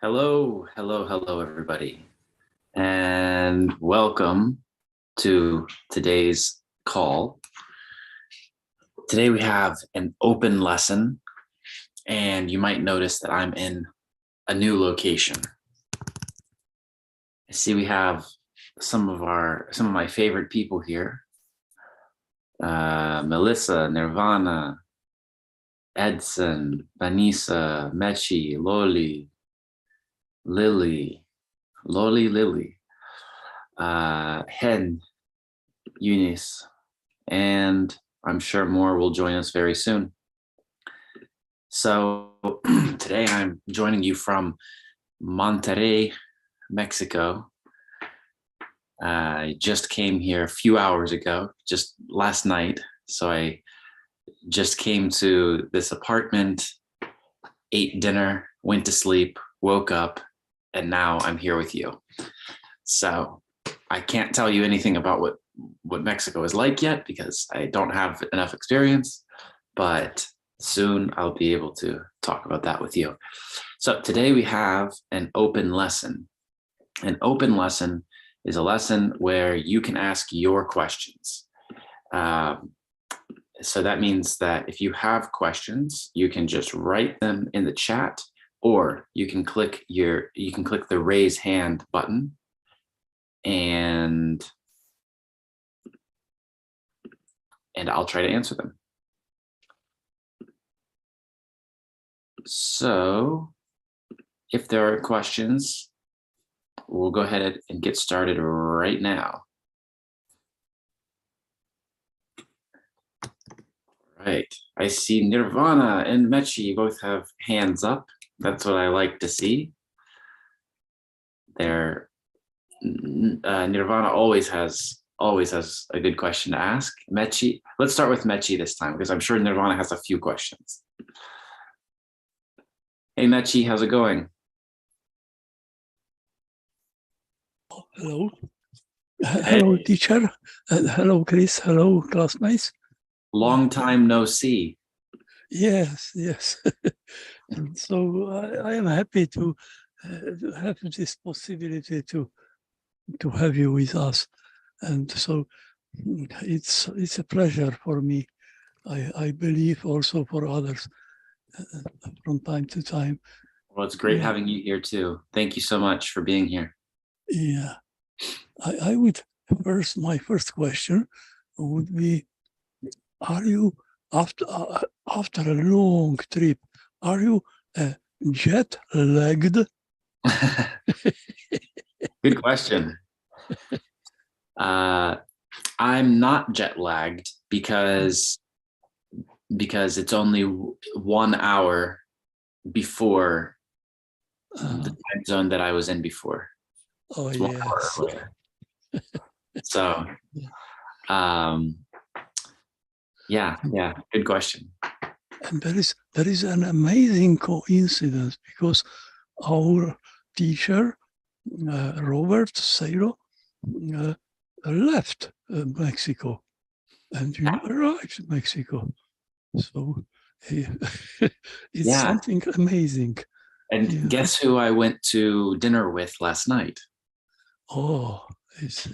Hello, hello, hello, everybody, and welcome to today's call. Today we have an open lesson, and you might notice that I'm in a new location. I see we have some of my favorite people here. Melissa, Nirvana, Edson, Vanessa, Mechi, Loli, Lily, Hen, Eunice, and I'm sure more will join us very soon. So today I'm joining you from Monterrey, Mexico. I just came here a few hours ago, just last night. So I just came to this apartment, ate dinner, went to sleep, woke up, and now I'm here with you. So I can't tell you anything about what Mexico is like yet because I don't have enough experience, but soon I'll be able to talk about that with you. So today we have an open lesson. An open lesson is a lesson where you can ask your questions. So that means that if you have questions, you can just write them in the chat, or you can click the raise hand button, and I'll try to answer them. So if there are questions, we'll go ahead and get started right now. Right, I see Nirvana and Mechi both have hands up. That's what I like to see. Nirvana always has a good question to ask. Mechi, let's start with Mechi this time because I'm sure Nirvana has a few questions. Hey Mechi, how's it going? Hello. Hello, teacher. Hello, Chris. Hello, classmates. Long time no see. Yes. And so I am happy to have this possibility to have you with us. And so it's a pleasure for me. I believe also for others from time to time. Well, it's great having you here too. Thank you so much for being here. Yeah. I would my first question would be, are you after a long trip, are you jet lagged? Good question. I'm not jet lagged because it's only 1 hour before the time zone that I was in before. Oh, yes. So, yeah, good question. And there is an amazing coincidence because our teacher, Robert Salo, left Mexico, and you arrived in Mexico. So it's something amazing. And guess who I went to dinner with last night? Oh, it's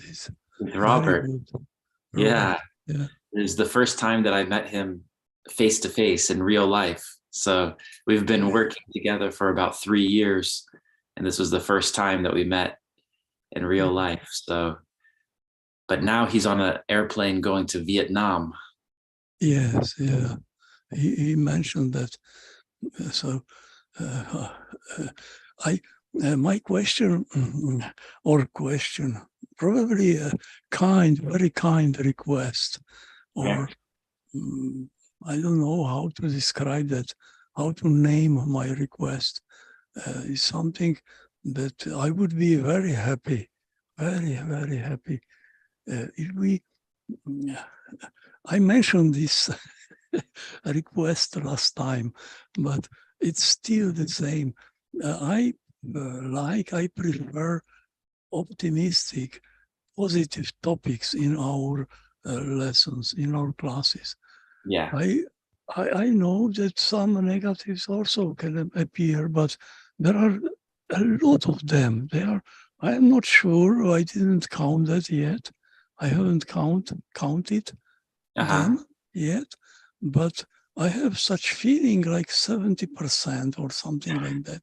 with Robert. Yeah. Yeah. It was the first time that I met him face to face in real life. So we've been working together for about 3 years, and this was the first time that we met in real life. So, but now he's on an airplane going to Vietnam. Yes, yeah. He mentioned that. So my question, probably a very kind request, or I don't know how to describe that, how to name my request, is something that I would be very happy, very happy if we. I mentioned this request last time, but it's still the same. I prefer optimistic, positive topics in our lessons, in our classes. Yeah. I know that some negatives also can appear, but there are A lot of them. I am not sure. I didn't count that yet. I haven't counted them yet, but I have such feeling like 70% or something like that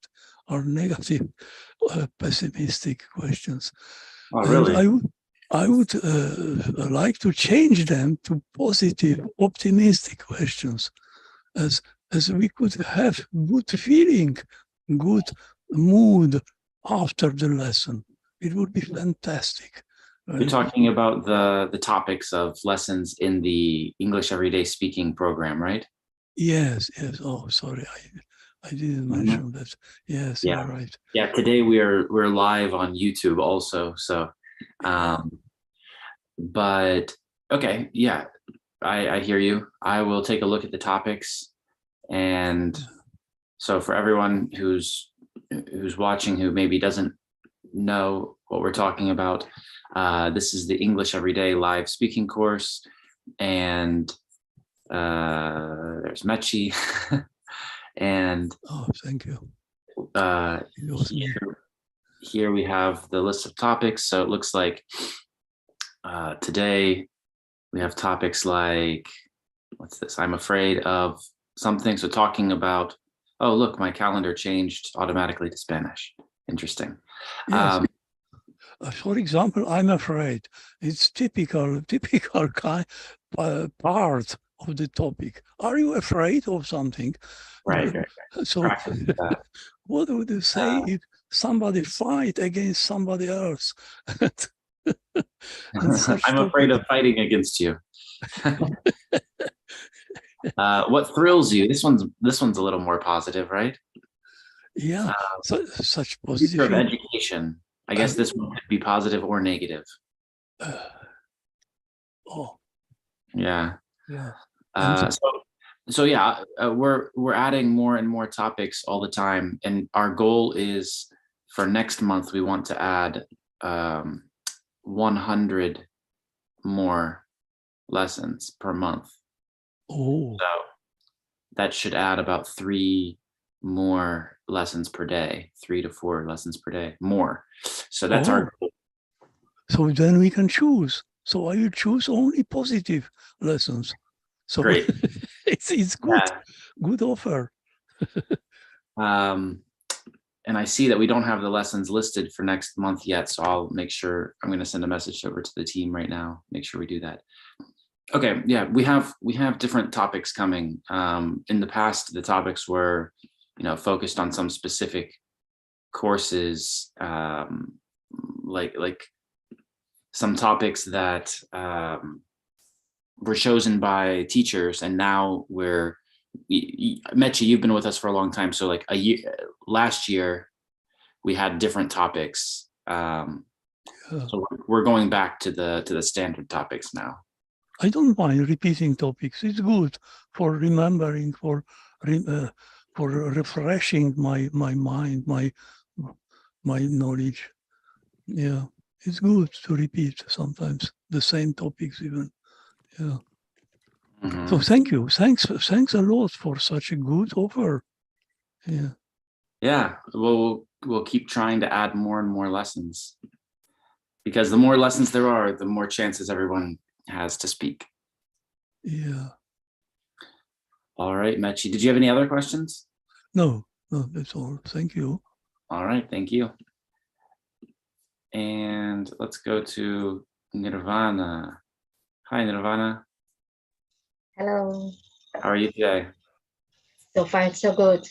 are negative, pessimistic questions. Oh, And really? I would like to change them to positive, optimistic questions, as we could have good feeling, good mood after the lesson. It would be fantastic. You're talking about the topics of lessons in the English Everyday Speaking program, right? Yes, yes. Oh, sorry, I didn't mention that. Yes, Yeah. you're right. Yeah. Today we're live on YouTube also. So, but okay, yeah, I hear you. I will take a look at the topics, and so for everyone who's watching who maybe doesn't know what we're talking about, this is the English Everyday live speaking course, and there's Mechi, and Oh, thank you. here we have the list of topics. So it looks like today we have topics like, what's this? I'm afraid of something. So talking about, oh, look, my calendar changed automatically to Spanish. Interesting. Yes. For example, I'm afraid it's typical kind part of the topic. Are you afraid of something? Right. So what would you say if somebody fight against somebody else? I'm afraid of fighting against you. What thrills you? This one's a little more positive, right? Yeah, so, such Future positive. of education. I guess this one could be positive or negative. Oh, yeah. Yeah. So yeah, we're adding more and more topics all the time, and our goal is for next month we want to add 100 more lessons per month. Oh, So that should add about 3 more lessons per day, 3 to 4 lessons per day more. So that's our goal. So then we can choose. So I will choose only positive lessons. So great. it's good, good offer. And I see that we don't have the lessons listed for next month yet, so I'll make sure I'm going to send a message over to the team right now. Make sure we do that. Okay, yeah, we have different topics coming. In the past, the topics were, focused on some specific courses, like some topics that were chosen by teachers, and now Mechi, you've been with us for a long time. So like last year, we had different topics. So we're going back to the standard topics now. I don't mind repeating topics. It's good for remembering, for refreshing my mind, my knowledge. Yeah, it's good to repeat sometimes the same topics even. Yeah. Mm-hmm. So thank you. Thanks a lot for such a good offer. Yeah. Yeah. Well, we'll keep trying to add more and more lessons, because the more lessons there are, the more chances everyone has to speak. Yeah. All right, Mechi, did you have any other questions? No, that's all. Thank you. All right, thank you. And let's go to Nirvana. Hi, Nirvana. Hello. How are you today? So far, so good.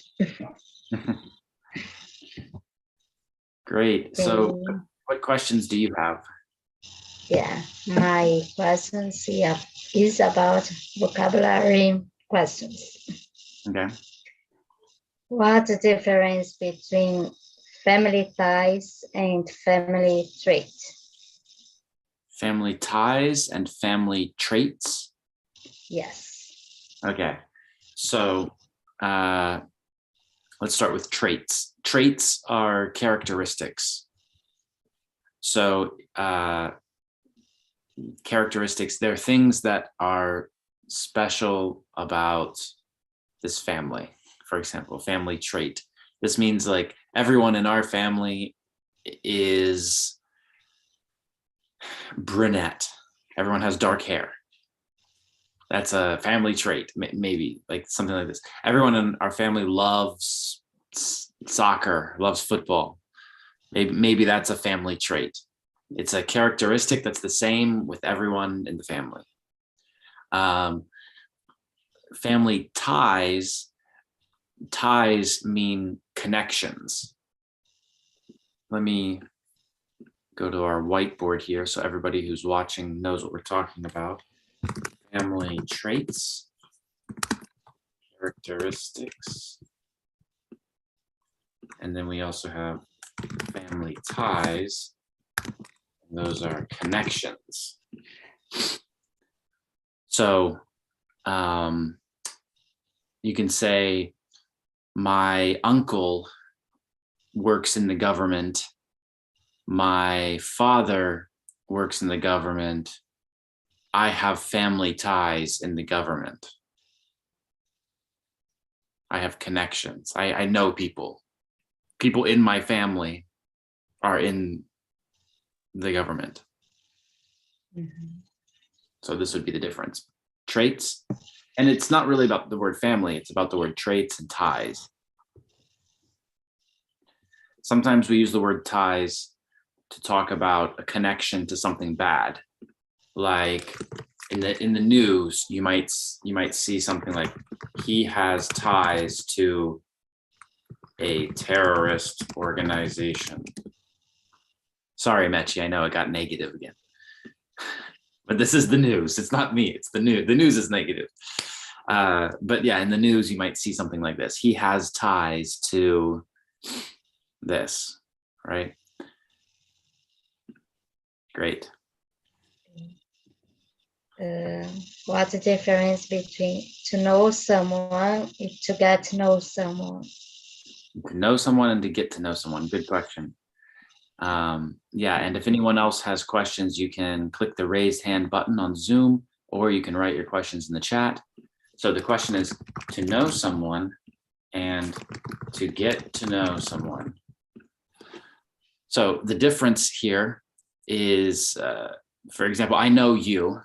Great. So what questions do you have? Yeah, my questions is about vocabulary questions. Okay. What's the difference between family ties and family traits? Family ties and family traits? Yes. Okay. So let's start with traits. Traits are characteristics. So characteristics, they're things that are special about this family. For example, family trait. This means like everyone in our family is brunette. Everyone has dark hair. That's a family trait, maybe like something like this. Everyone in our family loves soccer, loves football. Maybe that's a family trait. It's a characteristic that's the same with everyone in the family. Family ties mean connections. Let me go to our whiteboard here so everybody who's watching knows what we're talking about. Family traits, characteristics, and then we also have family ties. Those are connections. So you can say, my uncle works in the government. My father works in the government. I have family ties in the government. I have connections. I know people. People in my family are in the government. Mm-hmm. So this would be the difference. Traits, and it's not really about the word family, it's about the word traits and ties. Sometimes we use the word ties to talk about a connection to something bad. Like in the news, you might see something like, he has ties to a terrorist organization. Sorry, Mechi, I know it got negative again. But this is the news. It's not me, it's the news. The news is negative. But yeah, in the news, you might see something like this. He has ties to this, right? Great. What's the difference between to know someone and to get to know someone? To know someone and to get to know someone. Good question. Yeah, and if anyone else has questions, you can click the raised hand button on Zoom, or you can write your questions in the chat. So the question is to know someone and to get to know someone. So the difference here is, for example, I know you.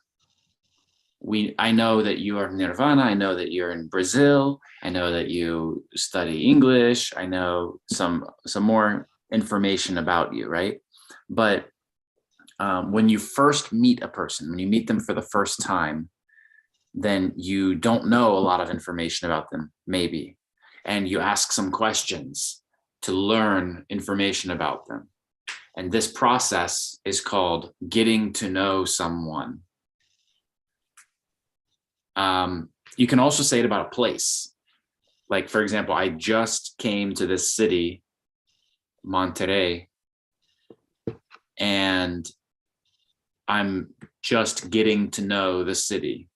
I know that you are from Nirvana. I know that you're in Brazil. I know that you study English. I know some more information about you, right? But when you first meet a person, when you meet them for the first time, then you don't know a lot of information about them, maybe. And you ask some questions to learn information about them. And this process is called getting to know someone. You can also say it about a place. Like, for example, I just came to this city, Monterrey, and I'm just getting to know the city.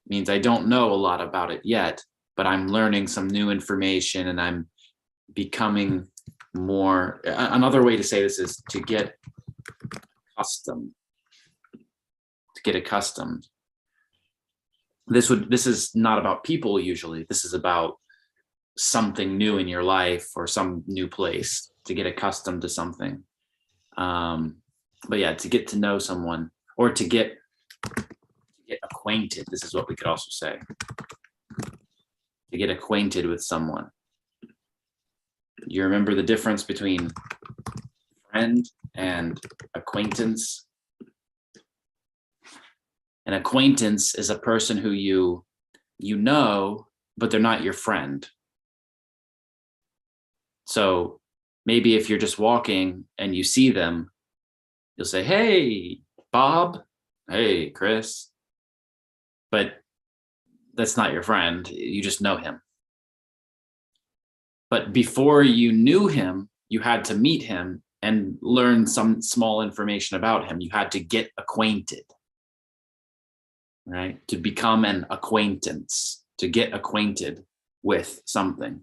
Means I don't know a lot about it yet, but I'm learning some new information and I'm becoming more. Another way to say this is to get accustomed. To get accustomed. This is not about people usually. This is about something new in your life or some new place, to get accustomed to something. But yeah, to get to know someone, or to get acquainted. This is what we could also say. To get acquainted with someone. You remember the difference between friend and acquaintance? An acquaintance is a person who you know, but they're not your friend. So maybe if you're just walking and you see them, you'll say, hey, Bob, hey, Chris. But that's not your friend. You just know him. But before you knew him, you had to meet him and learn some small information about him. You had to get acquainted, right? To become an acquaintance, to get acquainted with something.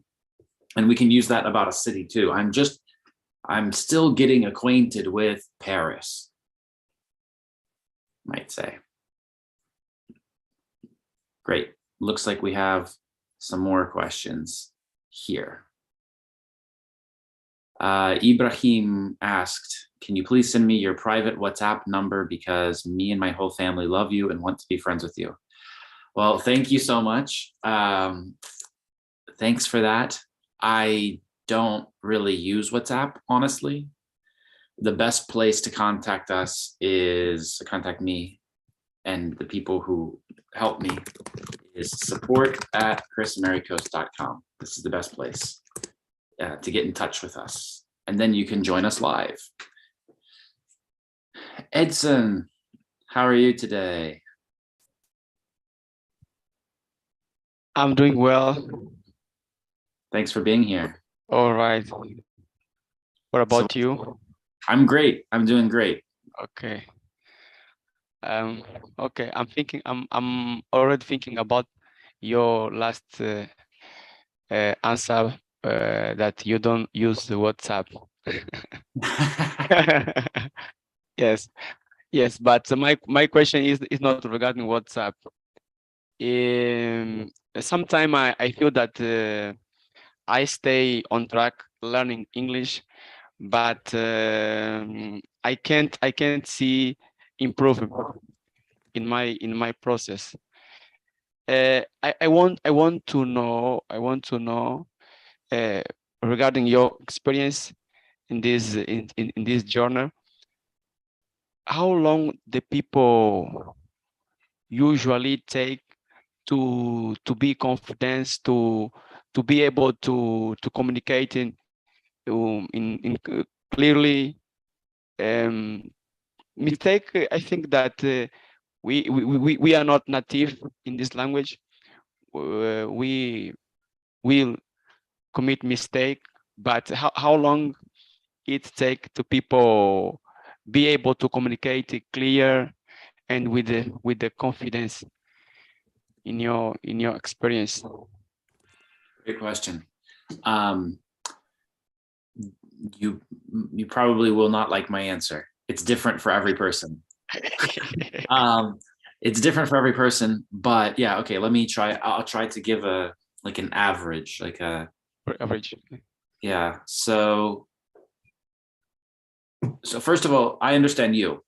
And we can use that about a city too. I'm still getting acquainted with Paris, might say. Great. Looks like we have some more questions here. Ibrahim asked, can you please send me your private WhatsApp number because me and my whole family love you and want to be friends with you? Well, thank you so much. Thanks for that. I don't really use WhatsApp, honestly. The best place to contact us is to contact me and the people who help me is support@chrisamericos.com. This is the best place to get in touch with us. And then you can join us live. Edson, how are you today? I'm doing well. Thanks for being here. All right. What about you? I'm great. I'm doing great. Okay. Okay. I'm already thinking about your last answer that you don't use the WhatsApp. Yes. Yes, but my question is not regarding WhatsApp. Sometimes I feel that I stay on track learning English, but I can't see improvement in my process. I want to know regarding your experience in this journal. How long the people usually take to be confident, to be able to communicate in clearly. Mistake, I think that we are not native in this language. We will commit mistake, but how long it take to people be able to communicate clear and with the confidence in your experience? Great question. You probably will not like my answer. It's different for every person. It's different for every person, but yeah, okay, let me try. I'll try to give an average, average. Yeah. So first of all, I understand you.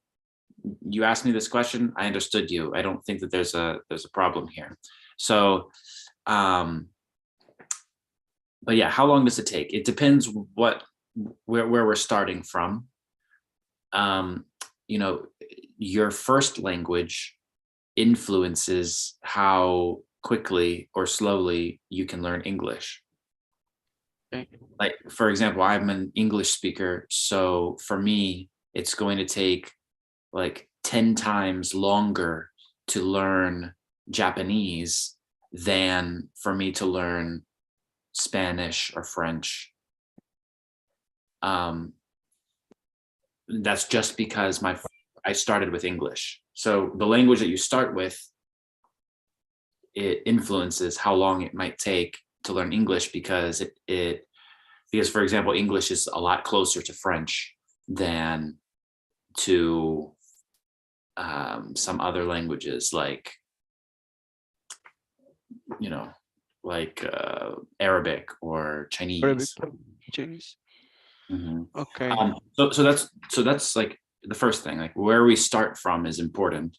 You asked me this question, I understood you. I don't think that there's a problem here. So but yeah, how long does it take? It depends where we're starting from. You know, your first language influences how quickly or slowly you can learn English. Okay. Like, for example, I'm an English speaker, so for me, it's going to take like 10 times longer to learn Japanese than for me to learn Spanish or French. That's just because I started with English. So the language that you start with, it influences how long it might take to learn English because because, for example, English is a lot closer to French than to some other languages like, you know, like Arabic or Chinese. Arabic, Chinese. Mm-hmm. Okay. So that's like the first thing, like where we start from is important.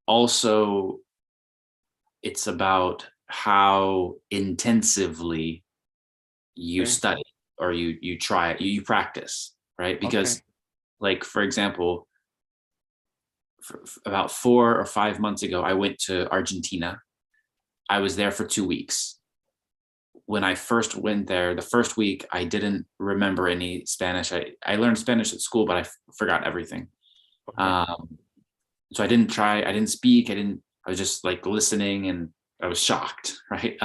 Also, it's about how intensively you study or you try, you practice, right? Because like, for example, about 4 or 5 months ago, I went to Argentina. I was there for 2 weeks. When I first went there, the first week, I didn't remember any Spanish. I learned Spanish at school, but I forgot everything. So I didn't speak. I was just like listening and I was shocked, right?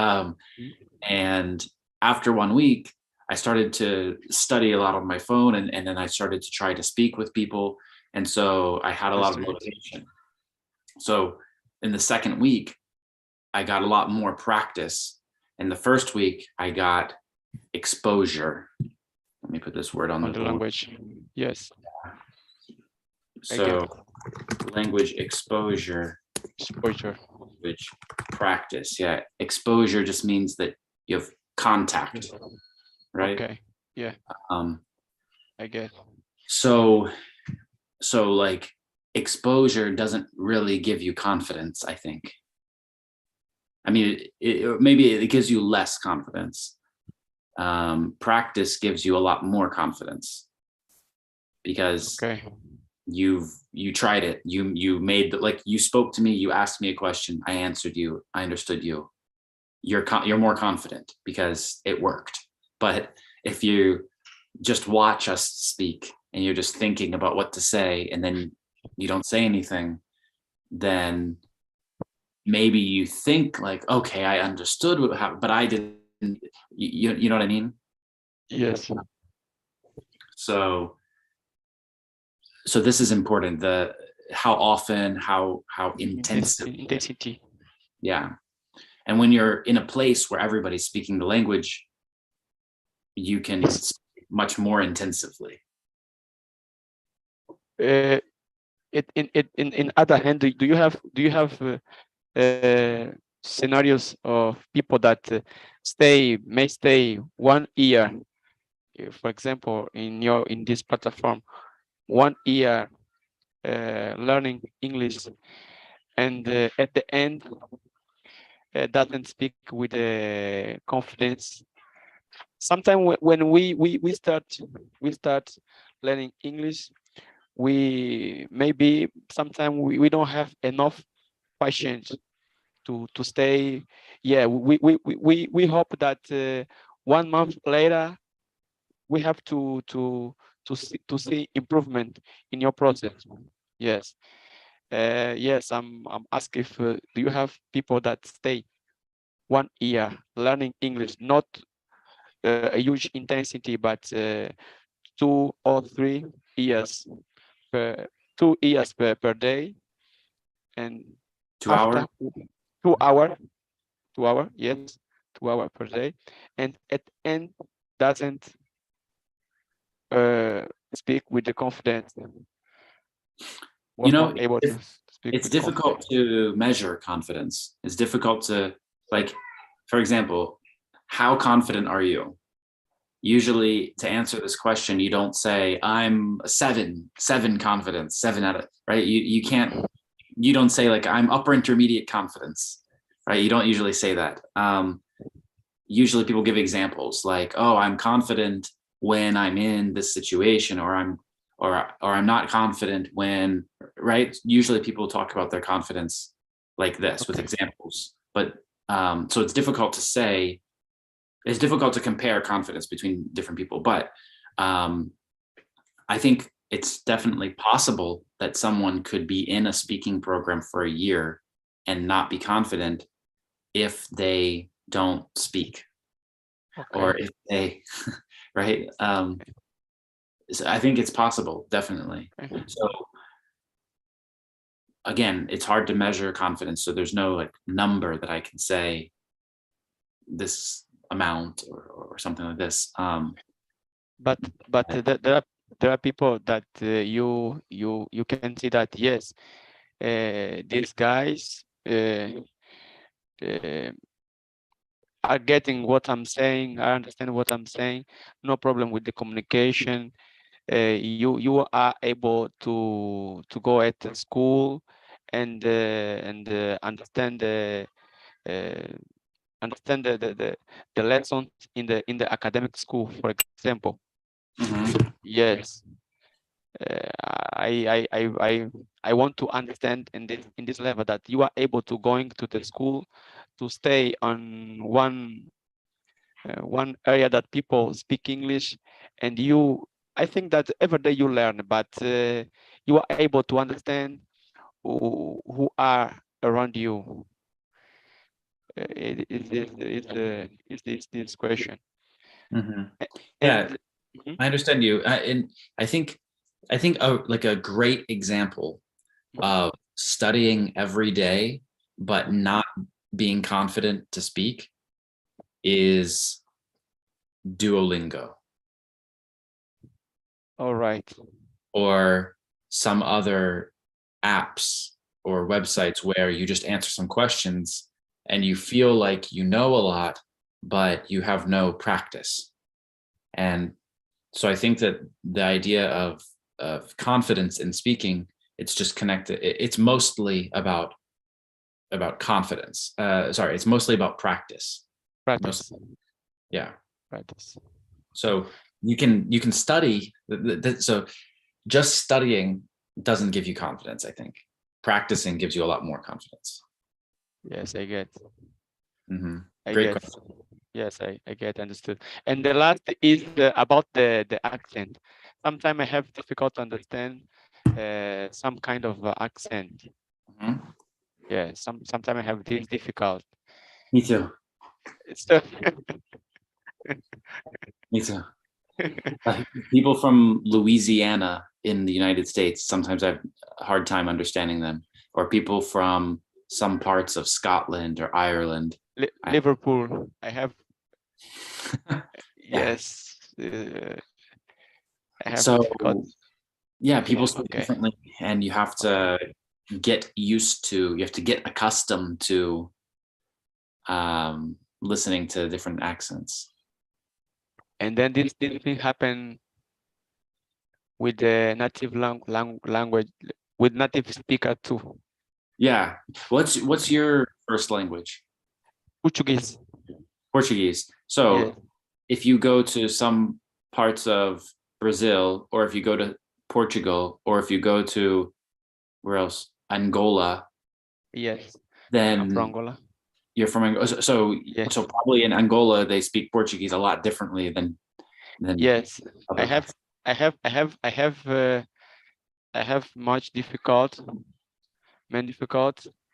And after 1 week, I started to study a lot on my phone and then I started to try to speak with people. And so I had a lot of motivation. So in the second week, I got a lot more practice. In the first week, I got exposure. Let me put this word on the board. Language. Yes. So language exposure. Exposure. Language practice. Yeah. Exposure just means that you have contact. right? Okay. Yeah, Um, I get. so like exposure doesn't really give you confidence, I think. I mean, maybe it gives you less confidence. Practice gives you a lot more confidence because Okay. you tried it. You made like you spoke to me. You asked me a question. I answered you. I understood you. You're more confident because it worked. But if you just watch us speak and you're just thinking about what to say and then you don't say anything, then maybe you think like, okay, I understood what happened, but I didn't. You know what I mean? Yes. So this is important. The how often, how intensive. Intensity. Yeah. And when you're in a place where everybody's speaking the language, you can speak much more intensively. In other hand, do you have scenarios of people that may stay 1 year, for example, in this platform, 1 year learning English, and at the end doesn't speak with confidence? Sometimes when we start learning English, we maybe sometimes we don't have enough patience to stay. Yeah, we hope that 1 month later we have to see improvement in your process. Yes. Yes, I'm asking if do you have people that stay 1 year learning English, not a huge intensity, but 2 or 3 years per 2 years per day, and 2 after hours. 2 hour 2 hour, yes, 2 hour per day, and at the end doesn't speak with the confidence, was not able to speak it's with difficult confidence. to measure confidence. It's difficult to, like, for example, how confident are you? Usually to answer this question, you don't say I'm a seven confidence, 7 out of, right? You don't say like I'm upper intermediate confidence, right? You don't usually say that. Usually people give examples like, oh, I'm confident when I'm in this situation, or I'm not confident when, right? Usually people talk about their confidence like this with examples, but so it's difficult to say. It's difficult to compare confidence between different people, but I think it's definitely possible that someone could be in a speaking program for a year and not be confident if they don't speak, or if they, right? So I think it's possible, definitely. So again, it's hard to measure confidence. So there's no like number that I can say this amount or something like this. But there are people that you can see that, yes, these guys are getting what I'm saying. I understand what I'm saying. No problem with the communication. You are able to go at the school and understand the lessons in the academic school, for example. Yes. I want to understand in this level that you are able to going to the school to stay on one area that people speak English, and I think that every day you learn, but you are able to understand who are around you. Is this question? Yeah, And I understand you, and I think like a great example of studying every day but not being confident to speak is Duolingo, all right. or some other apps or websites where you just answer some questions and you feel like you know a lot, but you have no practice. And so I think that the idea of confidence in speaking, it's just connected. It's mostly about confidence. Sorry, it's mostly about practice. Practice. Yeah. Practice. So you can study. So just studying doesn't give you confidence. I think practicing gives you a lot more confidence. Yes, I get. Mm-hmm. I Great get. question. Yes, I get, understood. And the last is about the accent. Sometimes I have difficult to understand some kind of accent. Mm-hmm. Yeah, sometimes I have this difficult. Me too. So Me too. People from Louisiana in the United States, sometimes I have a hard time understanding them, or people from some parts of Scotland or Ireland. Liverpool, I have. Yeah. Yes, I have So difficult. yeah, people speak Okay. differently, and you have to get used to, you have to get accustomed to listening to different accents. And then this thing happen with the native language, with native speaker too. Yeah. What's your first language? Portuguese. Portuguese. So Yeah. if you go to some parts of Brazil, or if you go to Portugal, or if you go to where else? Angola, Yes. I'm then from Angola. you're from Angola. So Yes. so probably in Angola they speak Portuguese a lot differently than Yes. other places. I have much difficult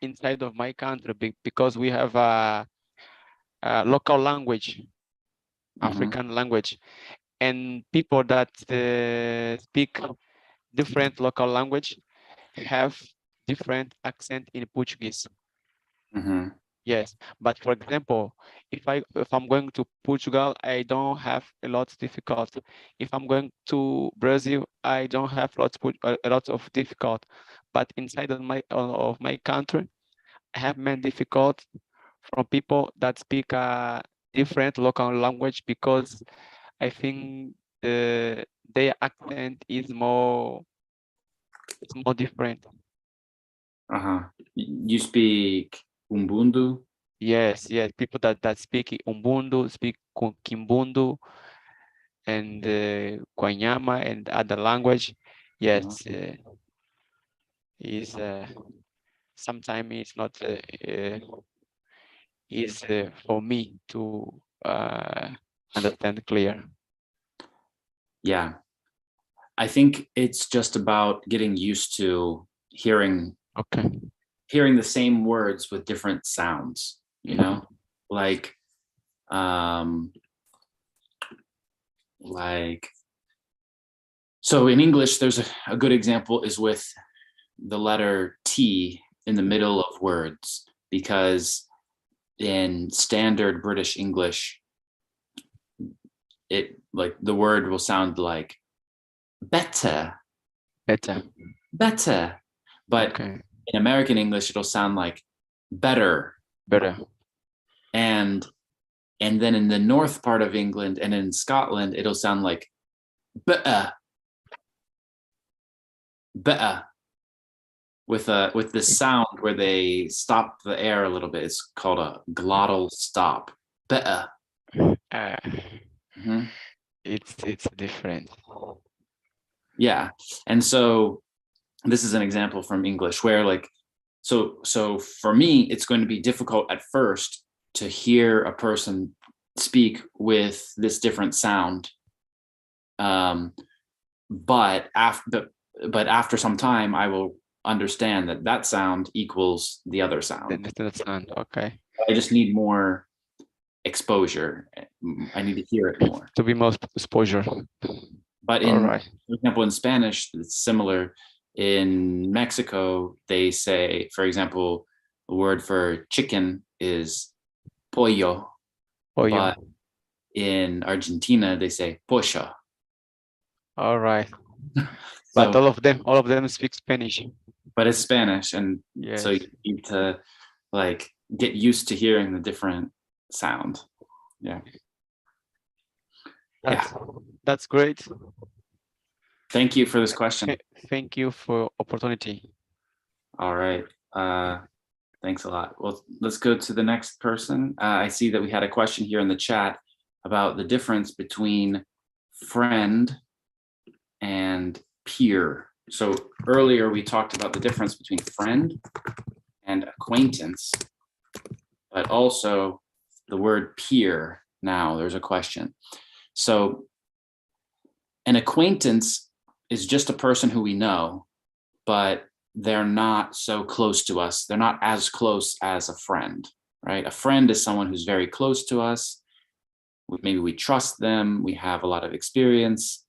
inside of my country because we have a local language, African language, and people that speak different local language have different accent in Portuguese. Mm-hmm. Yes, but for example, if I'm going to Portugal, I don't have a lot of difficult. If I'm going to Brazil, I don't have a lot of difficult. But inside of my country, I have many difficult from people that speak a different local language because I think their accent is more different. Uh-huh. You speak Umbundu? Yes, people that speak Umbundu, speak Kimbundu, and Kwanyama and other language. Yes, is sometimes it's not is for me to understand clear. Yeah. I think it's just about getting used to hearing Okay. the same words with different sounds, you know? Like so in English, there's a good example is with the letter T in the middle of words, because in standard British English, it like the word will sound like better, Better. but Okay. in American English, it'll sound like better. Better. And then in the north part of England and in Scotland, it'll sound like better, with this sound where they stop the air a little bit. It's called a glottal stop. Better. Mm-hmm. It's different. Yeah. And so this is an example from English where like, so for me, it's going to be difficult at first to hear a person speak with this different sound. But after some time, I will understand that sound equals the other sound. The sound. Okay. I just need more exposure. I need to hear it more. To be more exposure. But for example, in Spanish, it's similar. In Mexico, they say, for example, the word for chicken is pollo. But in Argentina, they say pollo. All right. But all of them speak Spanish. But it's Spanish, and so you need to like get used to hearing the different sound. Yeah. That's great. Thank you for this question. Thank you for opportunity. All right. Thanks a lot. Well, let's go to the next person. I see that we had a question here in the chat about the difference between friend and peer. So earlier we talked about the difference between friend and acquaintance, but also the word peer. Now there's a question. So an acquaintance is just a person who we know, but they're not so close to us. They're not as close as a friend, right? A friend is someone who's very close to us. Maybe we trust them. We have a lot of experience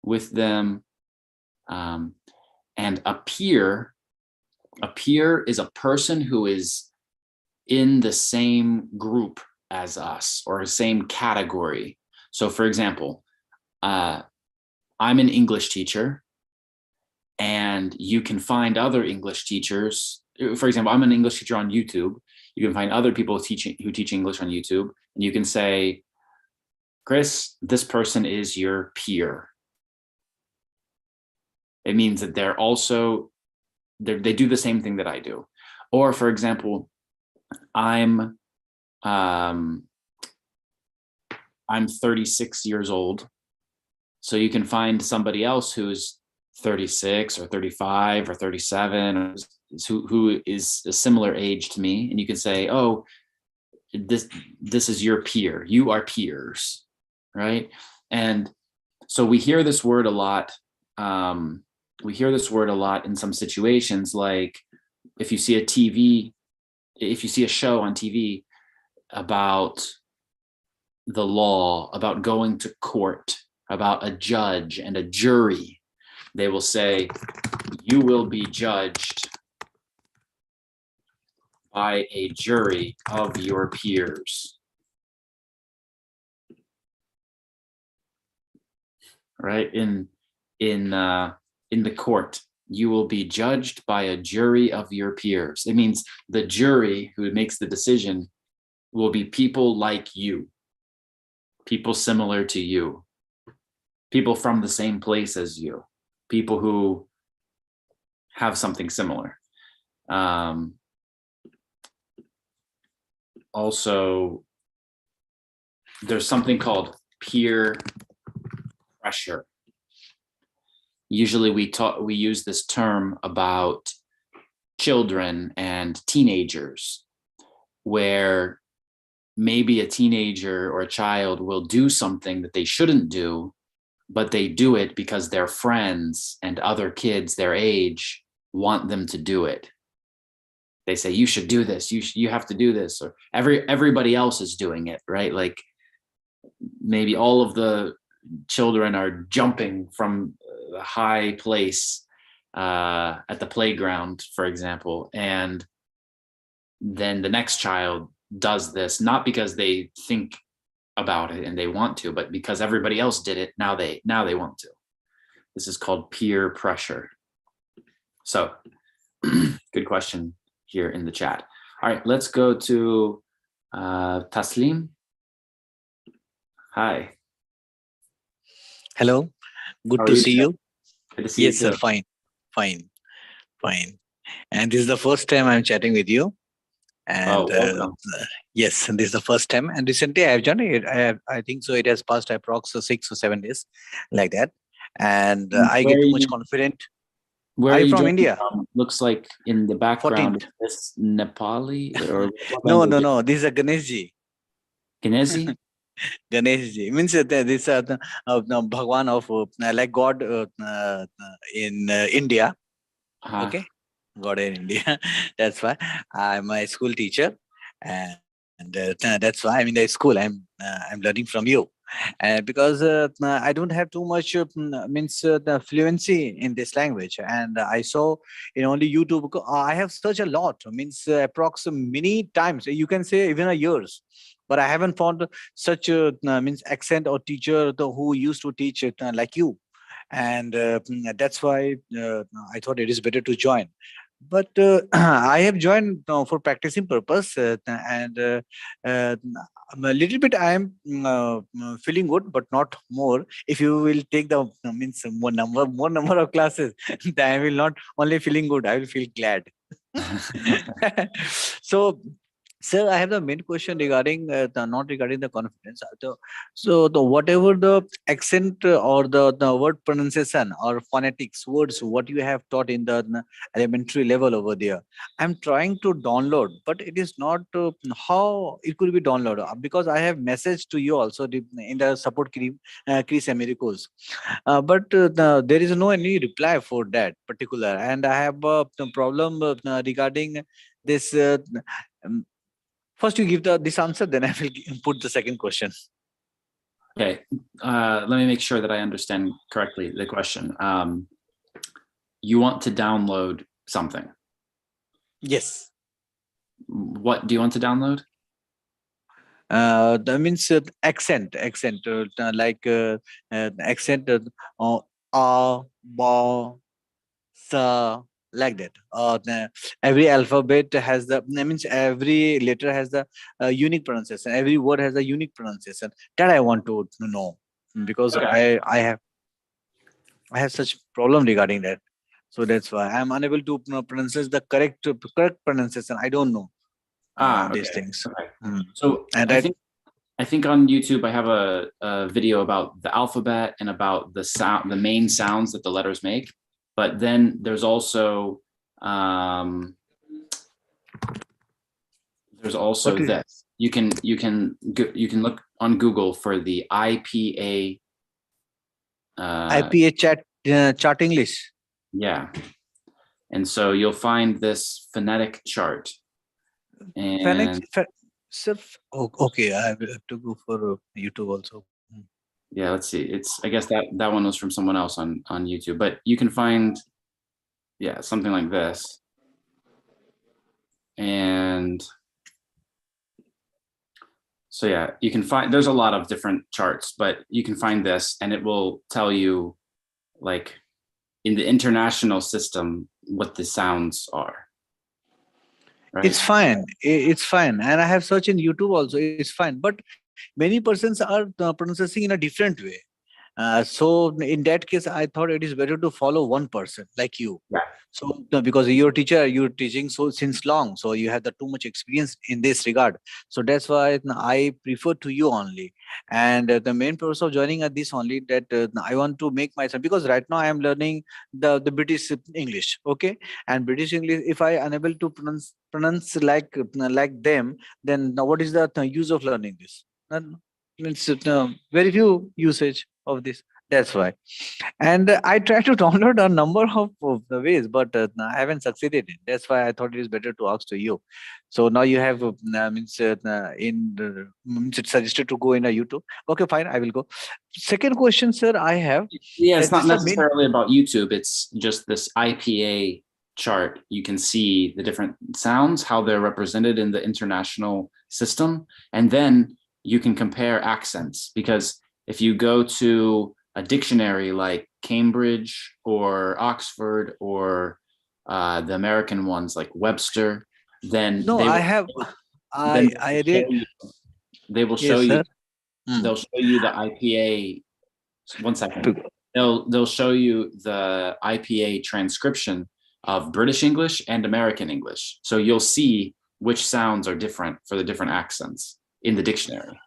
with them. And a peer is a person who is in the same group as us or the same category. So for example, I'm an English teacher, and you can find other English teachers. For example, I'm an English teacher on YouTube. You can find other people who teach English on YouTube, and you can say, Chris, this person is your peer. It means that they do the same thing that I do. Or for example, I'm 36 years old. So you can find somebody else who's 36 or 35 or 37 or who is a similar age to me, and you can say, oh, this is your peer. You are peers, right? And so we hear this word a lot. We hear this word a lot in some situations, like if you see a show on TV about the law, about going to court, about a judge and a jury, they will say, you will be judged by a jury of your peers. Right? In the court, you will be judged by a jury of your peers. It means the jury who makes the decision will be people like you, people similar to you, people from the same place as you, people who have something similar. Also, there's something called peer pressure. Usually we use this term about children and teenagers, where maybe a teenager or a child will do something that they shouldn't do, but they do it because their friends and other kids their age want them to do it. They say, you should do this, you have to do this, or everybody else is doing it, right? Like maybe all of the children are jumping from a high place at the playground, for example, and then the next child does this, not because they think about it and they want to, but because everybody else did it, now they want to. This is called peer pressure. So good question here in the chat. All right, let's go to Taslim. Hi. Hello, good How to are you see today? you. Good to see Yes, you sir, too. fine. And this is the first time I'm chatting with you. And welcome. yes, and this is the first time. And recently I have joined it. I think so. It has passed approximately 6 or 7 days, like that. And I get too much confident. Where are you from joining India? From? Looks like in the background, 14th. is this Nepali or No. This is a Ganeshji. Ganesi? Ganeshji means this Bhagwan of like God in India. Okay, God in India. That's why I'm a school teacher, and that's why I'm in the school. I'm learning from you, and because I don't have too much the fluency in this language, and I saw in only YouTube. I have searched a lot, approximately many times. You can say even a years, but I haven't found such accent or teacher who used to teach it like you. And that's why I thought it is better to join. But I have joined for practicing purpose, and a little bit I am feeling good, but not more. If you will take the means more number of classes, then I will not only feeling good, I will feel glad. So, sir, I have the main question regarding not regarding the confidence. So the whatever the accent or the word pronunciation or phonetics words what you have taught in the elementary level over there, I'm trying to download, but it is not how it could be downloaded because I have messaged to you also in the support Chris Americos, but there is no any reply for that particular, and I have the problem regarding this. Um, First, you give this answer, then I will put the second question. Okay, let me make sure that I understand correctly the question. You want to download something. Yes. What do you want to download? That means accent, like accent, ba, sa, like that. Every alphabet has the, that means every letter has the unique pronunciation. Every word has a unique pronunciation. That I want to know because Okay. I have such problem regarding that. So that's why I'm unable to pronounce the correct pronunciation. I don't know these Okay. things. Okay. Mm. So And I think on YouTube I have a video about the alphabet and about the sound, the main sounds that the letters make. But then there's also this. You can look on Google for the IPA. IPA chart English. Yeah, and so you'll find this phonetic chart. And Okay, I will have to go for YouTube also. yeah, let's see. I guess that one was from someone else on YouTube, but you can find something like this. And so yeah, you can find, there's a lot of different charts, but you can find this and it will tell you, like, in the international system what the sounds are. Right? It's fine. It's fine. And I have searched in YouTube also. It's fine. But many persons are pronouncing in a different way. So in that case, I thought it is better to follow one person like you. Yeah. So because you're a teacher, you're teaching so since long, so you have the too much experience in this regard. So that's why I prefer to you only. And the main purpose of joining at this only that I want to make myself, because right now I am learning the British English, okay, and British English. If I unable to pronounce like them, then what is the use of learning this? It's very few usage of this. That's why. And I tried to download a number of the ways, but I haven't succeeded. That's why I thought it is better to ask to you. So now you have means it's suggested to go in a YouTube. Okay, fine, I will go. Second question, sir, I have. Yeah, it's not necessarily about YouTube. It's just this IPA chart. You can see the different sounds, how they're represented in the international system, and then you can compare accents, because if you go to a dictionary like Cambridge or Oxford or the American ones like Webster, then no, they will show you. They'll show you the IPA. One second. They'll show you the IPA transcription of British English and American English. So you'll see which sounds are different for the different accents in the dictionary.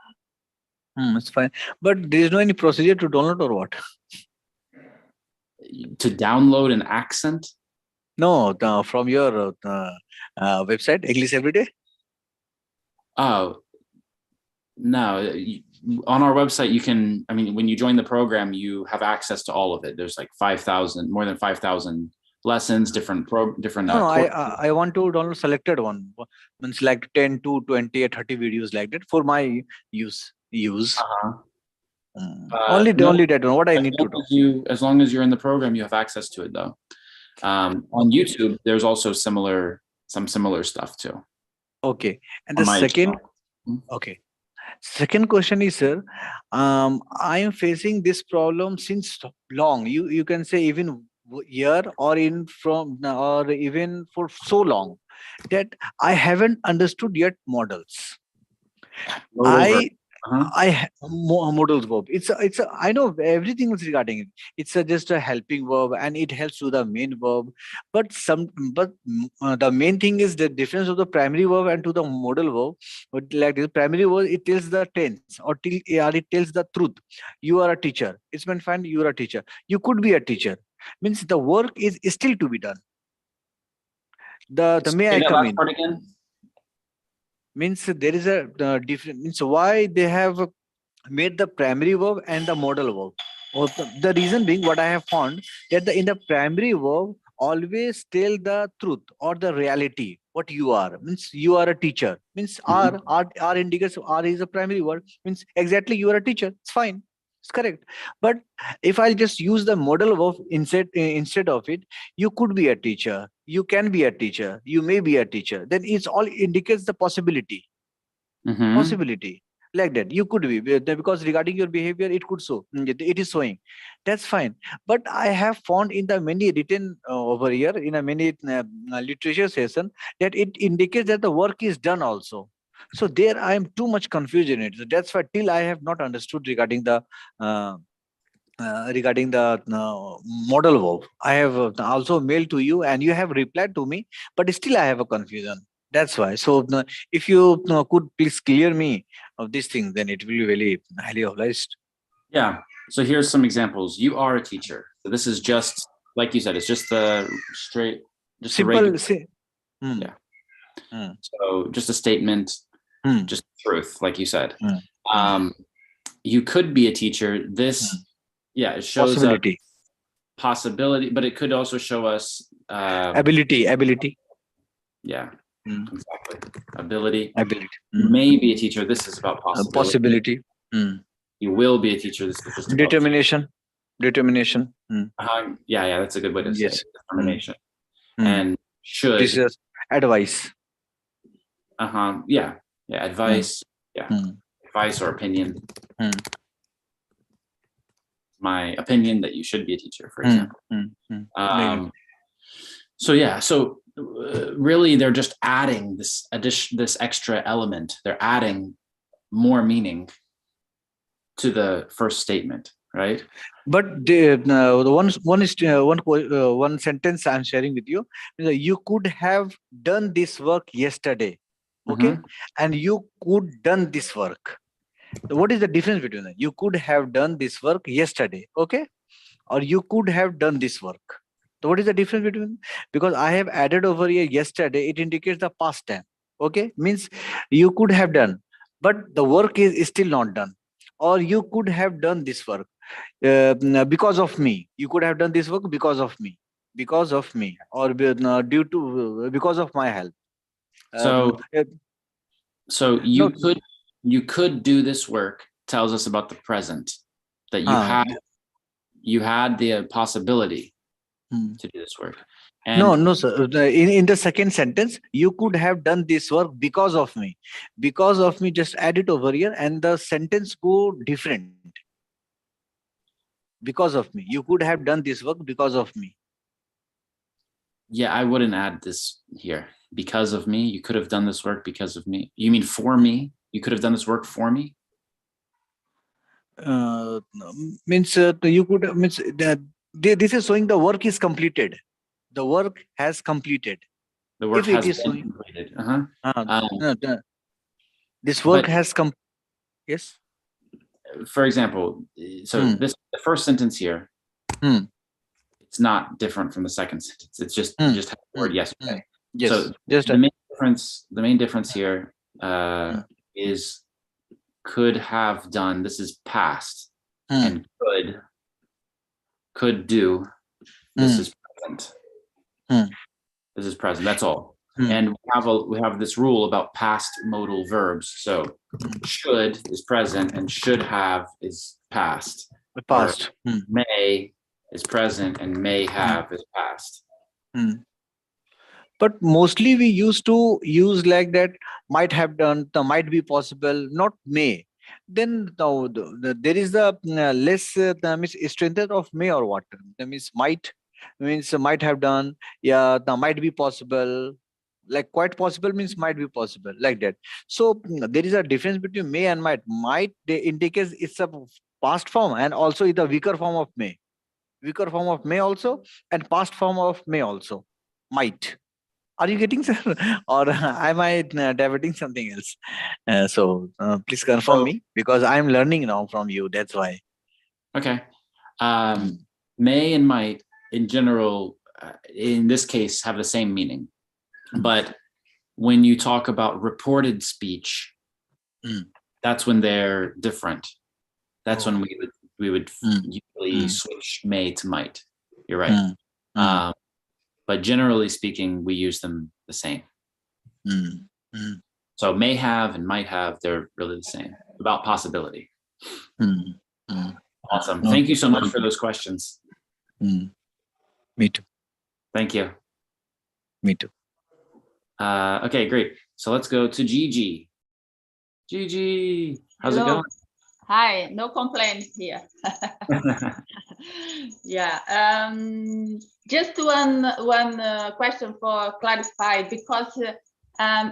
It's fine. But there is no any procedure to download or what? To download an accent? No, from your website, English Everyday? Oh, no. On our website, you can, I mean, when you join the program, you have access to all of it. There's like more than 5,000 lessons, different. No, I want to download selected one. Means like 10 to 20 or 30 videos like that for my use. Only that one. What I need to do. As long as you're in the program, you have access to it though. On YouTube, there's also some similar stuff too. Okay. And the second, second question is, sir, I am facing this problem since long. You can say even year or in from or even for so long that I haven't understood yet models. Modal verb. Modal verb. I know everything is regarding it. It's just a helping verb and it helps to the main verb. But the main thing is the difference of the primary verb and to the modal verb. But like the primary verb, it tells the tense or it tells the truth. You are a teacher. It's been fine. You are a teacher. You could be a teacher. Means the work is still to be done. The may Say I that come last in? part again? Means there is a difference. Means why they have made the primary verb and the modal verb. Or the reason being, what I have found that in the primary verb always tell the truth or the reality. What you are means you are a teacher. Means R indicates R is a primary word. Means exactly you are a teacher. It's fine. It's correct. But if I'll just use the modal verb instead of it, you could be a teacher. You can be a teacher. You may be a teacher. Then it's all indicates the possibility. Possibility like that you could be because regarding your behavior it could show it is showing. That's fine. But I have found in the many written over here in a many literature session that it indicates that the work is done also. So there I am too much confused in it. So that's why till I have not understood regarding the uh, model verb. I have also mailed to you and you have replied to me, but still I have a confusion. That's why. So if you could please clear me of this thing, then it will be very highly obliged. Yeah. So here's some examples. You are a teacher. So this is just, like you said, it's just the straight, just simple. Yeah. So just a statement, just truth, like you said. You could be a teacher. This, yeah, it shows possibility. Possibility, but it could also show us ability. Yeah, exactly. Ability. You may be a teacher. This is about possibility. You will be a teacher. This is just about determination. Yeah, that's a good way to say it. Determination. And should. This is advice. Yeah. Advice. Yeah. Advice or opinion. My opinion that you should be a teacher, for example. So really they're just adding this extra element. They're adding more meaning to the first statement, right? But one sentence I'm sharing with you is that you could have done this work yesterday, okay, and you could done this work. What is the difference between that? You could have done this work yesterday, okay, or you could have done this work. So what is the difference between? Because I have added over here yesterday, it indicates the past time, okay, means you could have done, but the work is still not done. Or you could have done this work because of me. You could have done this work because of me, or due to because of my help. So you could do this work tells us about the present, that you had the possibility to do this work. And no sir, in the second sentence, you could have done this work because of me. Because of me, just add it over here and the sentence go different. Because of me, you could have done this work because of me. Yeah, I wouldn't add this here. Because of me, you could have done this work because of me. You mean for me? You could have done this work for me? Means you could, means this is showing the work is completed. The work has completed. The work has been completed. This work has come. Yes. For example, so the first sentence here, it's not different from the second sentence. It's just you just have the word yesterday. Yes. So the main difference here is could have done. This is past, and could do. This is present. This is present. That's all. And we have this rule about past modal verbs. So should is present and should have is past. Past. May is present and may have is past. But mostly we used to use like that, might have done, might be possible, not may. Then there is the less means strength of may or what? That means might. means might have done. Yeah, now might be possible. Like quite possible means might be possible, like that. So there is a difference between may and might. Might they indicates it's a past form and also it's a weaker form of may. Weaker form of may also and past form of may also. Might. Are you getting, sir? Or am I diverting something else? Please confirm So- me because I'm learning now from you. That's why. Okay. May and might, in general, in this case, have the same meaning. But when you talk about reported speech, that's when they're different. That's when we would usually switch may to might. You're right. But generally speaking, we use them the same. So may have and might have, they're really the same. About possibility. Awesome. Thank you so much for those questions. Me too. Thank you. Me too. Okay, great. So let's go to Gigi. Gigi, how's it going? Hi, no complaints here. Yeah, just one question for clarify, because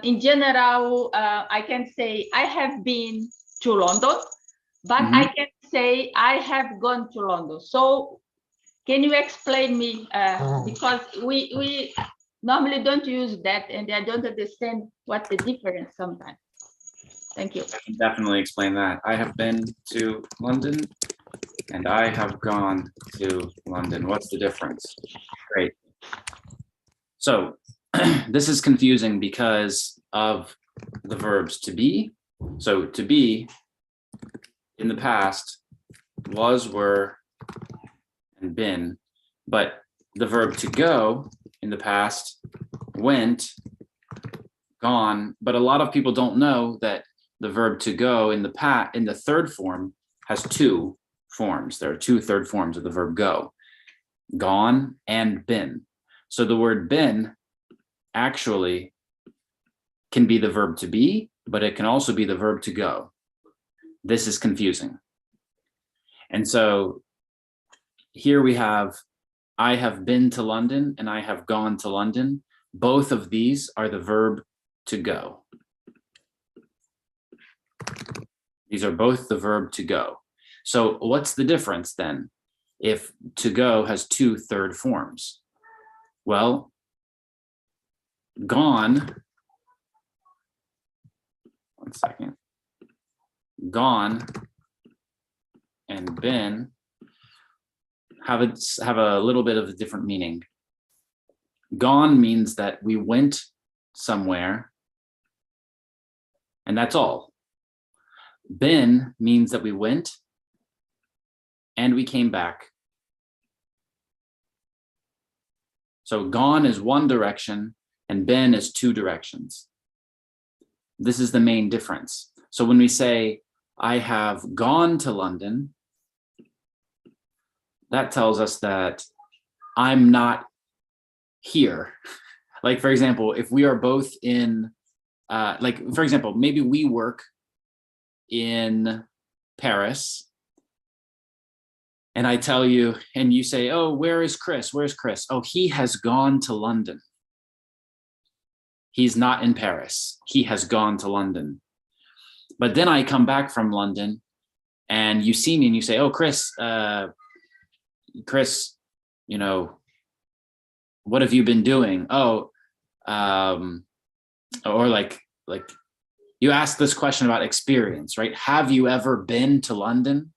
in general, I can say I have been to London, but I can say I have gone to London. So can you explain me, because we normally don't use that and I don't understand what the difference sometimes. Thank you. I can definitely explain that. I have been to London and I have gone to London. What's the difference? Great. So this is confusing because of the verbs to be. So to be in the past was, were, and been, but the verb to go in the past went, gone, but a lot of people don't know that the verb to go in the third form has two forms. There are two third forms of the verb go, gone and been. So the word been actually can be the verb to be, but it can also be the verb to go. This is confusing. And so here we have, I have been to London and I have gone to London. Both of these are the verb to go. These are both the verb to go. So what's the difference then if to go has two third forms? Well, gone, one second, gone and been have a little bit of a different meaning. Gone means that we went somewhere and that's all. Been means that we went and we came back. So gone is one direction and been is two directions. This is the main difference. So when we say, I have gone to London, that tells us that I'm not here. Like, for example, if we are both in, like, for example, maybe we work in Paris and I tell you, and you say, oh, where is Chris? Where's Chris? Oh, he has gone to London. He's not in Paris. He has gone to London. But then I come back from London and you see me and you say, oh, Chris, you know, what have you been doing? Oh, or like you ask this question about experience, right? Have you ever been to London?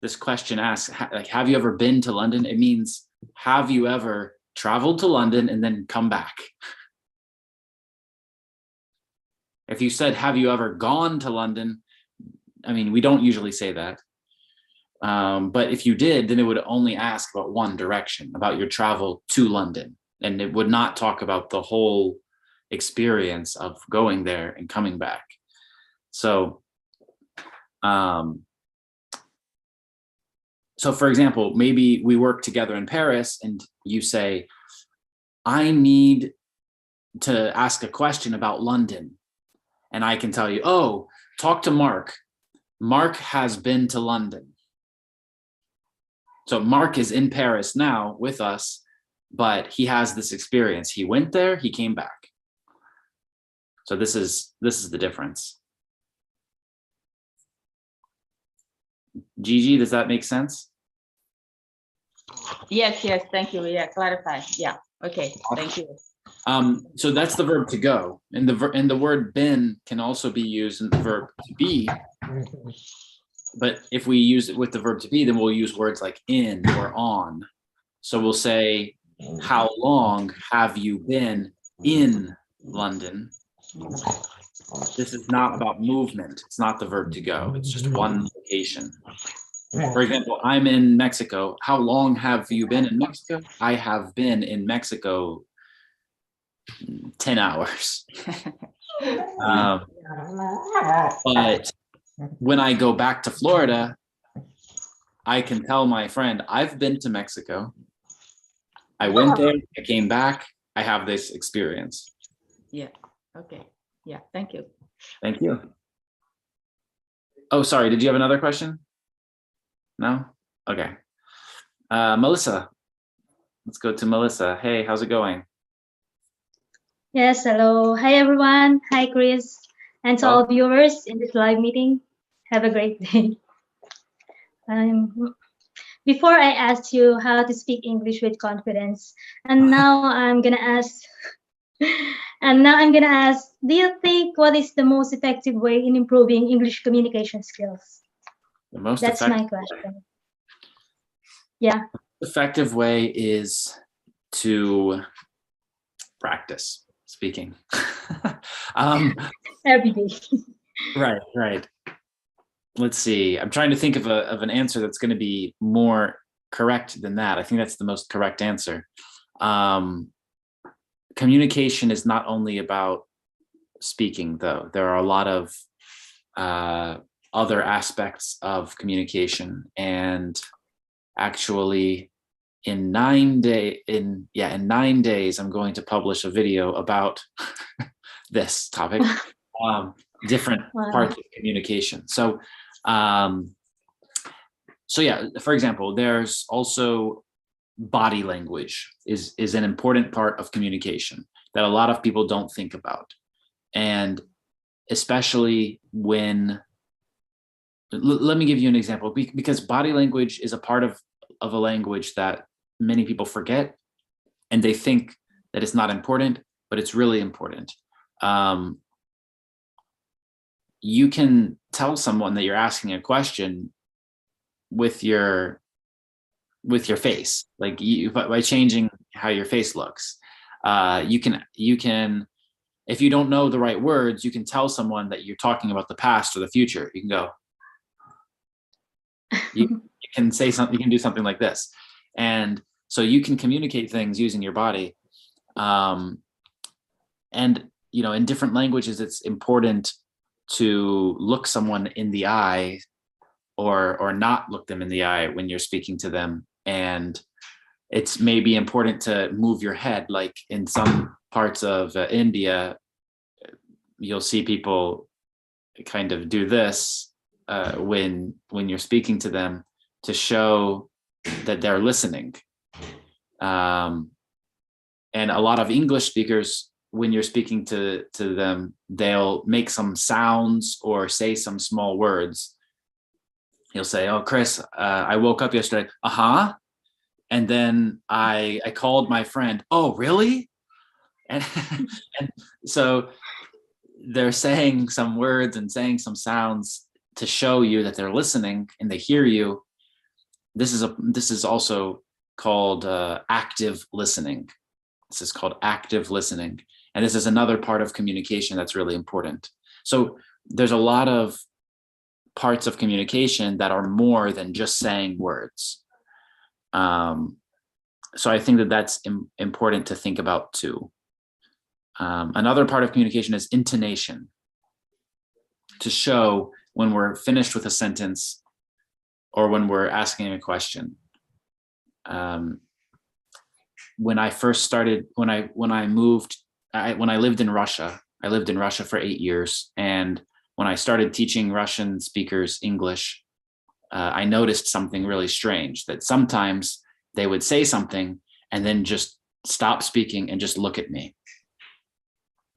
This question asks, like, have you ever been to London? It means, have you ever traveled to London and then come back? If you said, have you ever gone to London? I mean, we don't usually say that. But if you did, then it would only ask about one direction, about your travel to London. And it would not talk about the whole experience of going there and coming back. So, so for example, maybe we work together in Paris and you say, I need to ask a question about London. And I can tell you, oh, talk to Mark. Mark has been to London. So Mark is in Paris now with us, but he has this experience. He went there, he came back. So this is the difference. Gigi, does that make sense? Yes, thank you. Yeah, clarify. Yeah, okay, thank you. So that's the verb to go, and the word been can also be used in the verb to be. But if we use it with the verb to be, then we'll use words like in or on. So we'll say, how long have you been in London? This is not about movement. It's not the verb to go. It's just one location. For example, I'm in Mexico. How long have you been in Mexico? I have been in Mexico 10 hours. But when I go back to Florida, I can tell my friend, I've been to Mexico. I went there, I came back, I have this experience. Yeah, okay. Yeah, thank you. Thank you. Oh, sorry, did you have another question? No? Okay. Melissa, let's go to Melissa. Hey, how's it going? Yes, hello. Hi, everyone. Hi, Chris. And to all viewers in this live meeting, have a great day. Before I asked you how to speak English with confidence, and now I'm gonna ask, do you think what is the most effective way in improving English communication skills? That's my question. Yeah. Effective way is to practice speaking. Every day. Right. Let's see. I'm trying to think of an answer that's going to be more correct than that. I think that's the most correct answer. Communication is not only about speaking, though. There are a lot of other aspects of communication, and actually in 9 days, in 9 days, I'm going to publish a video about this topic, different parts of communication. So yeah, for example, there's also body language is an important part of communication that a lot of people don't think about. And especially when, let me give you an example, because body language is a part of a language that many people forget, and they think that it's not important, but it's really important. You can tell someone that you're asking a question with your face, like by changing how your face looks. You can, if you don't know the right words, you can tell someone that you're talking about the past or the future. You can go, you can say something, you can do something like this. And so you can communicate things using your body. And, in different languages, it's important to look someone in the eye or not look them in the eye when you're speaking to them. And it's maybe important to move your head, like in some parts of India, you'll see people kind of do this when you're speaking to them to show that they're listening. And a lot of English speakers, when you're speaking to them, they'll make some sounds or say some small words. He'll say, "Oh, Chris, I woke up yesterday." Uh-huh. And then I called my friend. "Oh, really?" And so they're saying some words and saying some sounds to show you that they're listening and they hear you. This is also called active listening. This is called active listening. And this is another part of communication that's really important. So there's a lot of parts of communication that are more than just saying words. So I think that that's important to think about too. Another part of communication is intonation, to show when we're finished with a sentence or when we're asking a question. When I first started, when I lived in Russia, I lived in Russia for 8 years. And when I started teaching Russian speakers English, I noticed something really strange, that sometimes they would say something and then just stop speaking and just look at me.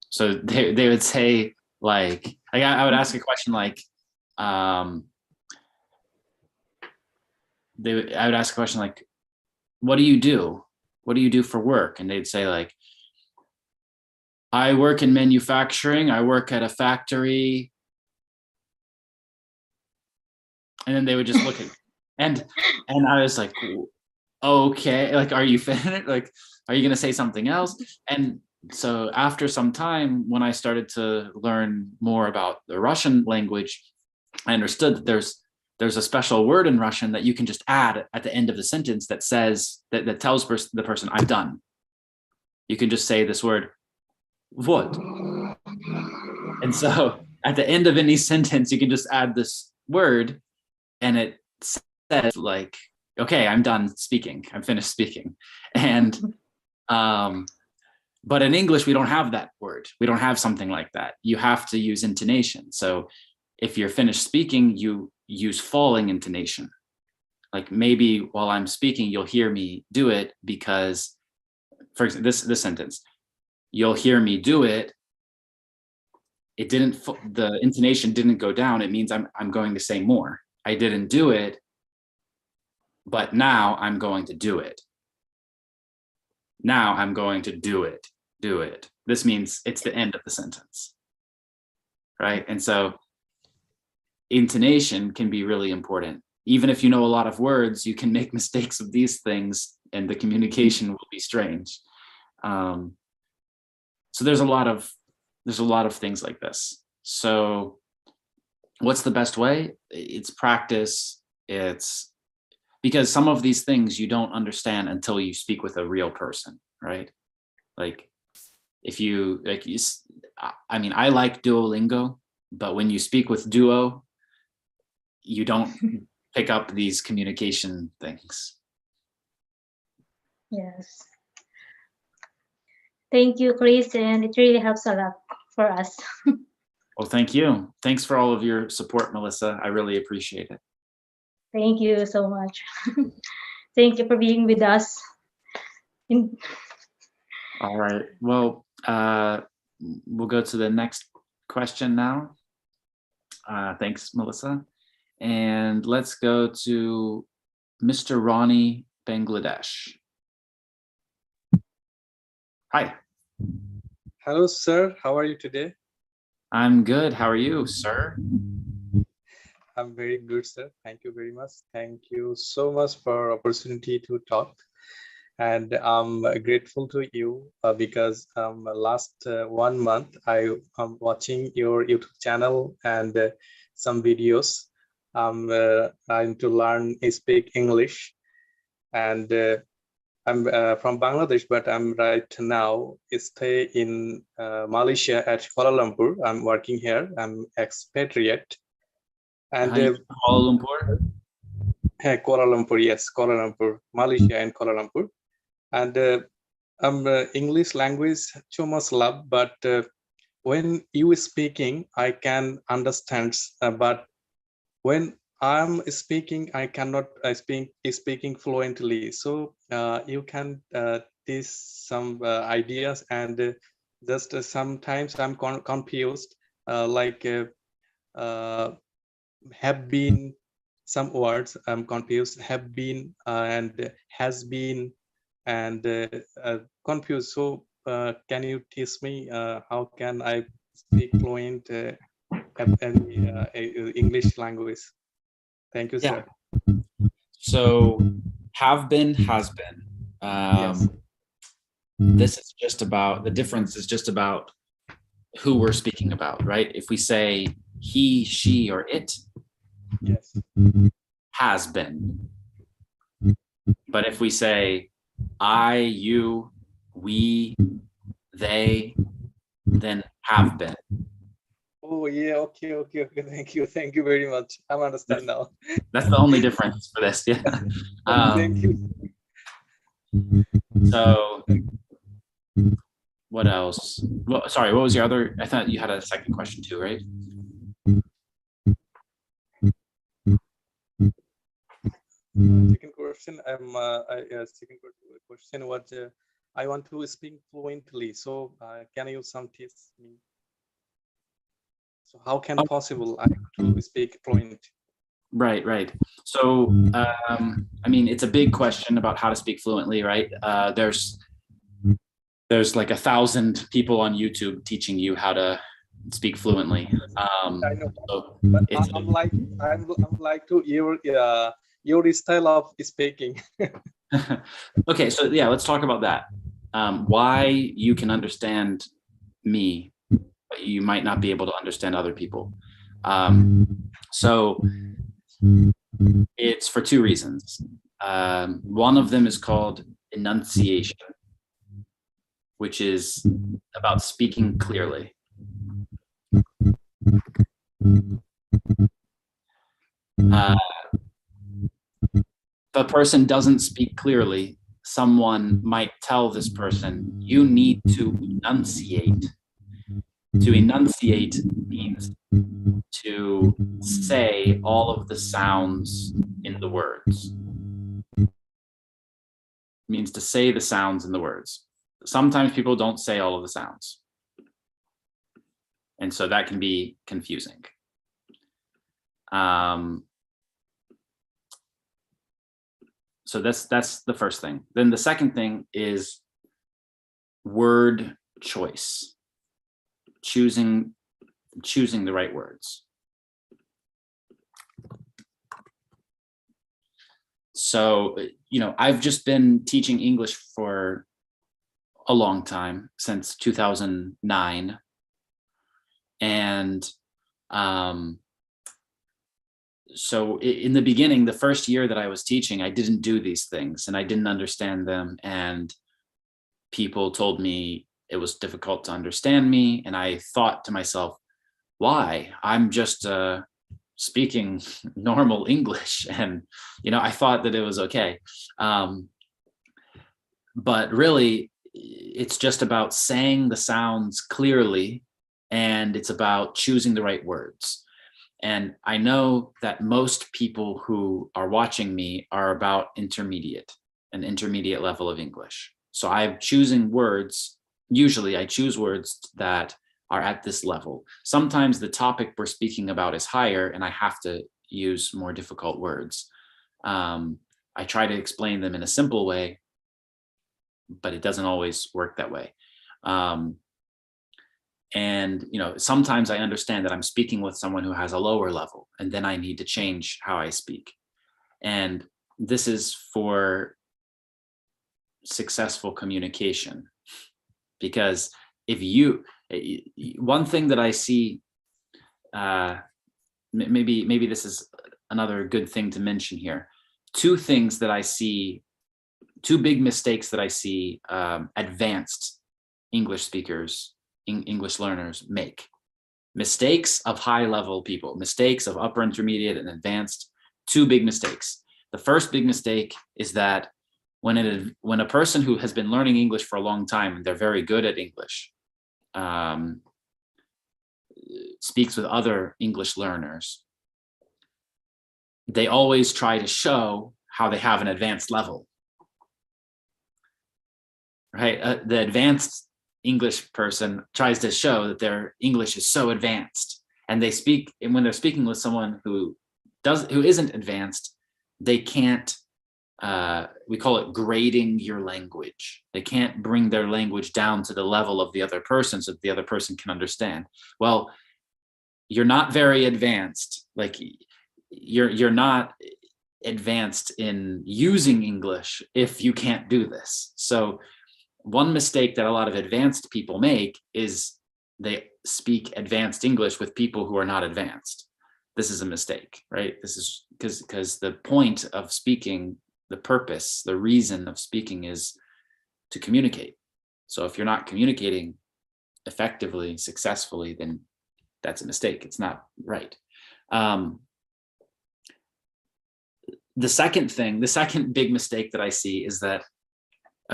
So they would say, like I would ask a question like, I would ask a question like, what do you do? What do you do for work? And they'd say like, I work in manufacturing. I work at a factory. And then they would just look at me. And I was like, okay, like, are you finished? Like, are you going to say something else? And so after some time, when I started to learn more about the Russian language, I understood that there's a special word in Russian that you can just add at the end of the sentence that says, that tells the person, I'm done. You can just say this word, вот. And so at the end of any sentence, you can just add this word and it says like, okay, I'm done speaking. I'm finished speaking. And, but in English, we don't have that word. We don't have something like that. You have to use intonation. So if you're finished speaking, you use falling intonation. Like maybe while I'm speaking, you'll hear me do it because, for example, this sentence, you'll hear me do it. It didn't, the intonation didn't go down. It means I'm going to say more. I didn't do it, but now I'm going to do it. Now I'm going to do it. This means it's the end of the sentence, right? And so intonation can be really important. Even if you know a lot of words, you can make mistakes with these things and the communication will be strange. So there's a lot of things like this. So what's the best way? It's practice. It's because some of these things you don't understand until you speak with a real person, right? Like if you, I mean, I like Duolingo, but when you speak with Duo, you don't pick up these communication things. Yes. Thank you, Chris, and it really helps a lot for us. Well, thank you. Thanks for all of your support, Melissa. I really appreciate it. Thank you so much. Thank you for being with us. All right. Well, we'll go to the next question now. Thanks, Melissa. And let's go to Mr. Ronnie, Bangladesh. Hi. Hello, sir. How are you today? I'm good. How are you, sir? I'm very good, sir. Thank you very much. Thank you so much for opportunity to talk. And I'm grateful to you because last 1 month, I'm watching your YouTube channel and some videos. I'm trying to learn speak English. And I'm from Bangladesh, but I'm right now stay in Malaysia at Kuala Lumpur. I'm working here. I'm expatriate. And Kuala Lumpur? Kuala Lumpur, yes, Kuala Lumpur, Malaysia and Kuala Lumpur. And I'm English language too much love, but when you speaking, I can understand. But when I'm speaking, I cannot speaking fluently. So you can teach some ideas, and just sometimes I'm confused, like have been, some words I'm confused, have been and has been, and confused. So can you teach me how can I speak fluent English language? Thank you, sir. So have been, has been. Yes. This is just about, the difference is just about who we're speaking about, right? If we say he, she, or it, yes, has been. But if we say I, you, we, they, then have been. Oh yeah, okay. Thank you very much. I understand now. That's the only difference for this. Yeah. Thank you. So what else? Well, sorry, what was your other? I thought you had a second question too, right? question. Second question was I want to speak fluently. So can you some tips me? So how can possible I to speak fluent? Right. So, I mean, it's a big question about how to speak fluently, right? There's like 1,000 people on YouTube teaching you how to speak fluently. I know, so but I'm like to your style of speaking. Okay, so yeah, let's talk about that. Why you can understand me, but you might not be able to understand other people. So it's for two reasons. One of them is called enunciation, which is about speaking clearly. If a person doesn't speak clearly, someone might tell this person, you need to enunciate. To enunciate means to say all of the sounds in the words. It means to say the sounds in the words. Sometimes people don't say all of the sounds. And so that can be confusing. So that's the first thing. Then the second thing is word choice. Choosing the right words. So, I've just been teaching English for a long time, since 2009. And so in the beginning, the first year that I was teaching, I didn't do these things and I didn't understand them. And people told me it was difficult to understand me. And I thought to myself, why? I'm just speaking normal English. And, I thought that it was okay. But really, it's just about saying the sounds clearly, and it's about choosing the right words. And I know that most people who are watching me are about an intermediate level of English. So I'm choosing words. Usually I choose words that are at this level. Sometimes the topic we're speaking about is higher and I have to use more difficult words. I try to explain them in a simple way, but it doesn't always work that way. And, sometimes I understand that I'm speaking with someone who has a lower level, and then I need to change how I speak. And this is for successful communication, because one thing that I see, maybe this is another good thing to mention here. Two big mistakes that I see advanced English speakers, English learners make. Mistakes of high level people, mistakes of upper intermediate and advanced, two big mistakes. The first big mistake is that when a person who has been learning English for a long time, and they're very good at English, speaks with other English learners, they always try to show how they have an advanced level, right? The advanced English person tries to show that their English is so advanced, and when they're speaking with someone who isn't advanced, they can't, we call it grading your language. They can't bring their language down to the level of the other person so that the other person can understand. Well, you're not very advanced. Like you're not advanced in using English if you can't do this. So one mistake that a lot of advanced people make is they speak advanced English with people who are not advanced. This is a mistake, right? This is because the point of speaking, the purpose, the reason of speaking is to communicate. So if you're not communicating effectively, successfully, then that's a mistake. It's not right. The second big mistake that I see is that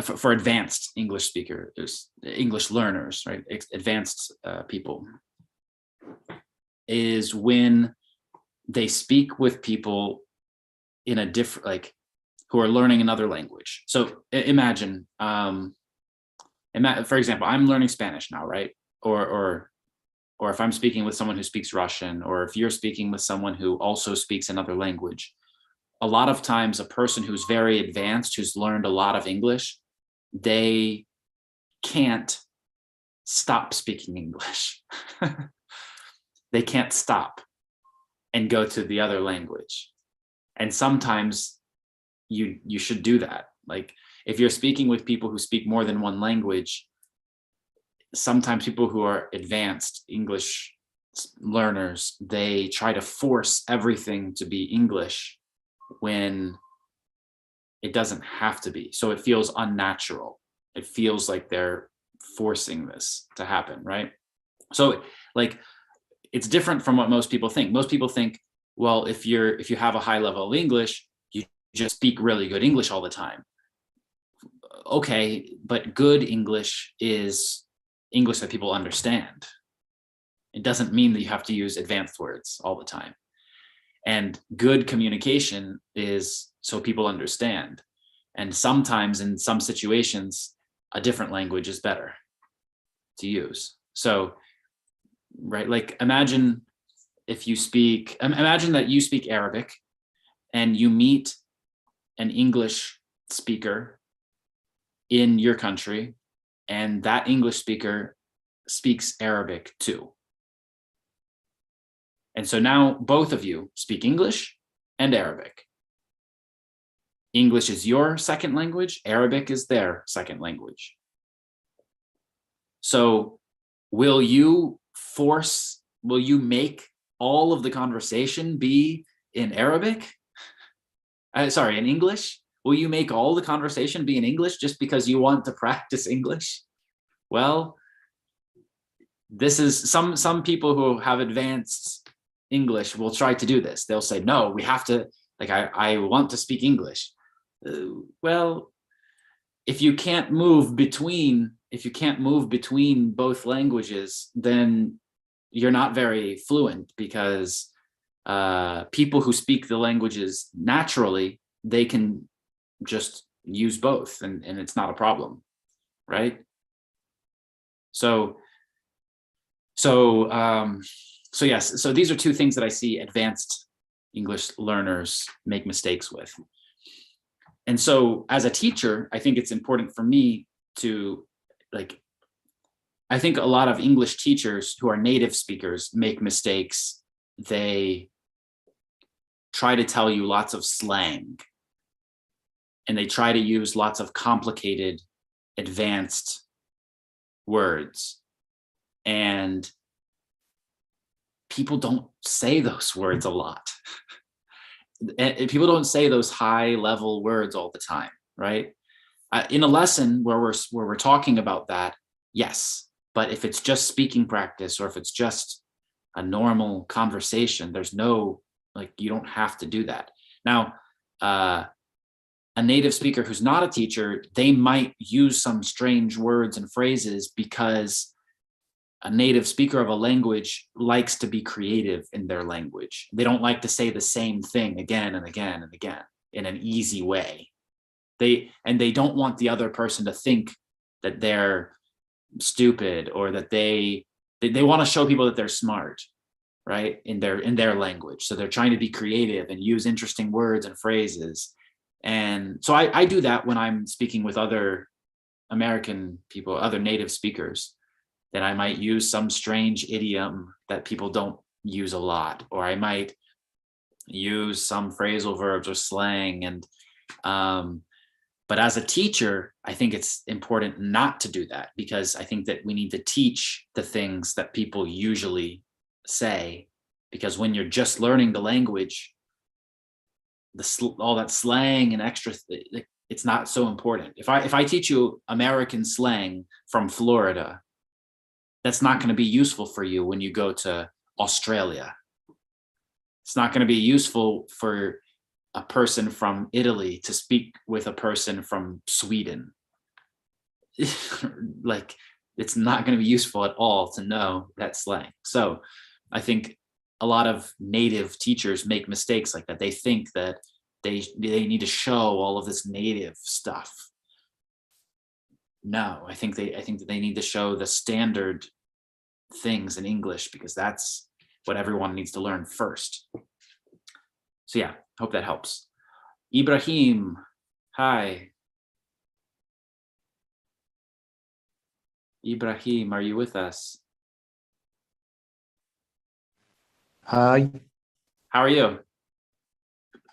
for advanced English speakers, English learners, right? Advanced people, is when they speak with people in a different, who are learning another language. So imagine, for example, I'm learning Spanish now, right? Or if I'm speaking with someone who speaks Russian, or if you're speaking with someone who also speaks another language, a lot of times a person who's very advanced, who's learned a lot of English, they can't stop speaking English. They can't stop and go to the other language. And sometimes you should do that. Like if you're speaking with people who speak more than one language, sometimes people who are advanced English learners, they try to force everything to be English when it doesn't have to be. So it feels unnatural. It feels like they're forcing this to happen, right? So like, it's different from what most people think. Most people think, well, if you have a high level of English, you just speak really good English all the time. Okay, but good English is English that people understand. It doesn't mean that you have to use advanced words all the time. And good communication is so people understand. And sometimes in some situations, a different language is better to use. So, right, like imagine that you speak Arabic and you meet an English speaker in your country, and that English speaker speaks Arabic too. And so now both of you speak English and Arabic. English is your second language, Arabic is their second language. So will you make all of the conversation be in Arabic? In English? Will you make all the conversation be in English just because you want to practice English? Well, this is some people who have advanced English will try to do this. They'll say, no, we have to, like, I want to speak English. Well, if you can't move between both languages, then you're not very fluent, because people who speak the languages naturally, they can just use both and it's not a problem, right? So yes, so these are two things that I see advanced English learners make mistakes with. And so as a teacher, I think it's important for me to, like, I think a lot of English teachers who are native speakers make mistakes. They try to tell you lots of slang, and they try to use lots of complicated, advanced words. And people don't say those words a lot. And people don't say those high level words all the time, right? In a lesson where we're talking about that, yes. But if it's just speaking practice, or if it's just a normal conversation, there's no, like, you don't have to do that. Now, a native speaker who's not a teacher, they might use some strange words and phrases because a native speaker of a language likes to be creative in their language. They don't like to say the same thing again and again and again in an easy way. They don't want the other person to think that they're stupid, or that they want to show people that they're smart, right? In their language. So they're trying to be creative and use interesting words and phrases. And so I do that when I'm speaking with other American people, other native speakers. That I might use some strange idiom that people don't use a lot, or I might use some phrasal verbs or slang. And but as a teacher, I think it's important not to do that, because I think that we need to teach the things that people usually say, because when you're just learning the language, all that slang and extra, it's not so important. If I teach you American slang from Florida, that's not going to be useful for you when you go to Australia. It's not going to be useful for a person from Italy to speak with a person from Sweden. Like, it's not going to be useful at all to know that slang. So I think a lot of native teachers make mistakes like that. They think that they need to show all of this native stuff. No, I think that they need to show the standard things in English, because that's what everyone needs to learn first. So yeah, hope that helps. Ibrahim, hi. Ibrahim, are you with us? Hi. How are you?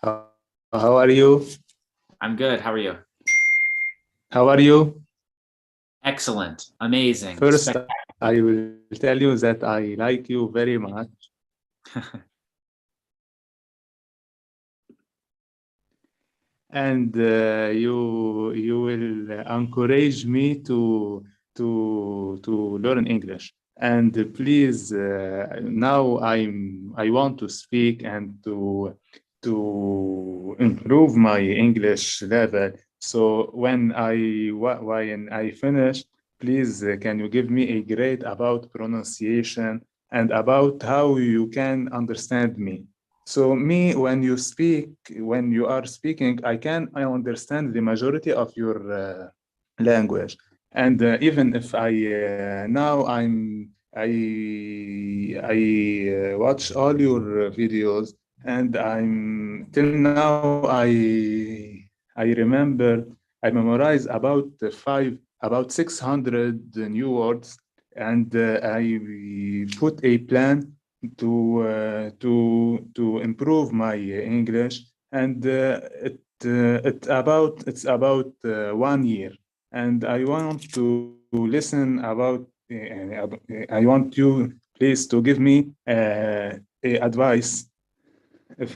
How are you? I'm good. How are you? How are you? Excellent. Amazing. First, I will tell you that I like you very much. And you will encourage me to learn English. And please, now I want to speak and to improve my English level. So when I finish, please, can you give me a grade about pronunciation and about how you can understand me? So me, when you are speaking, I understand the majority of your language. And even if I watch all your videos, and till now I remember I memorize about 600 new words, and I put a plan to improve my English, and it's about 1 year, and I want to listen about. I want you please to give me advice if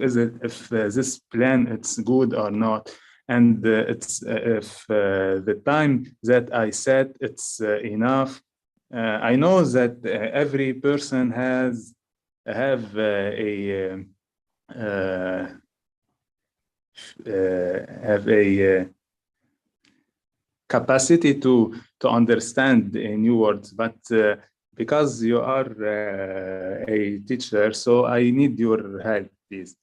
this plan it's good or not, and it's if the time that I set it's enough. I know that every person have a capacity to understand new words, but because you are a teacher, so I need your help, please.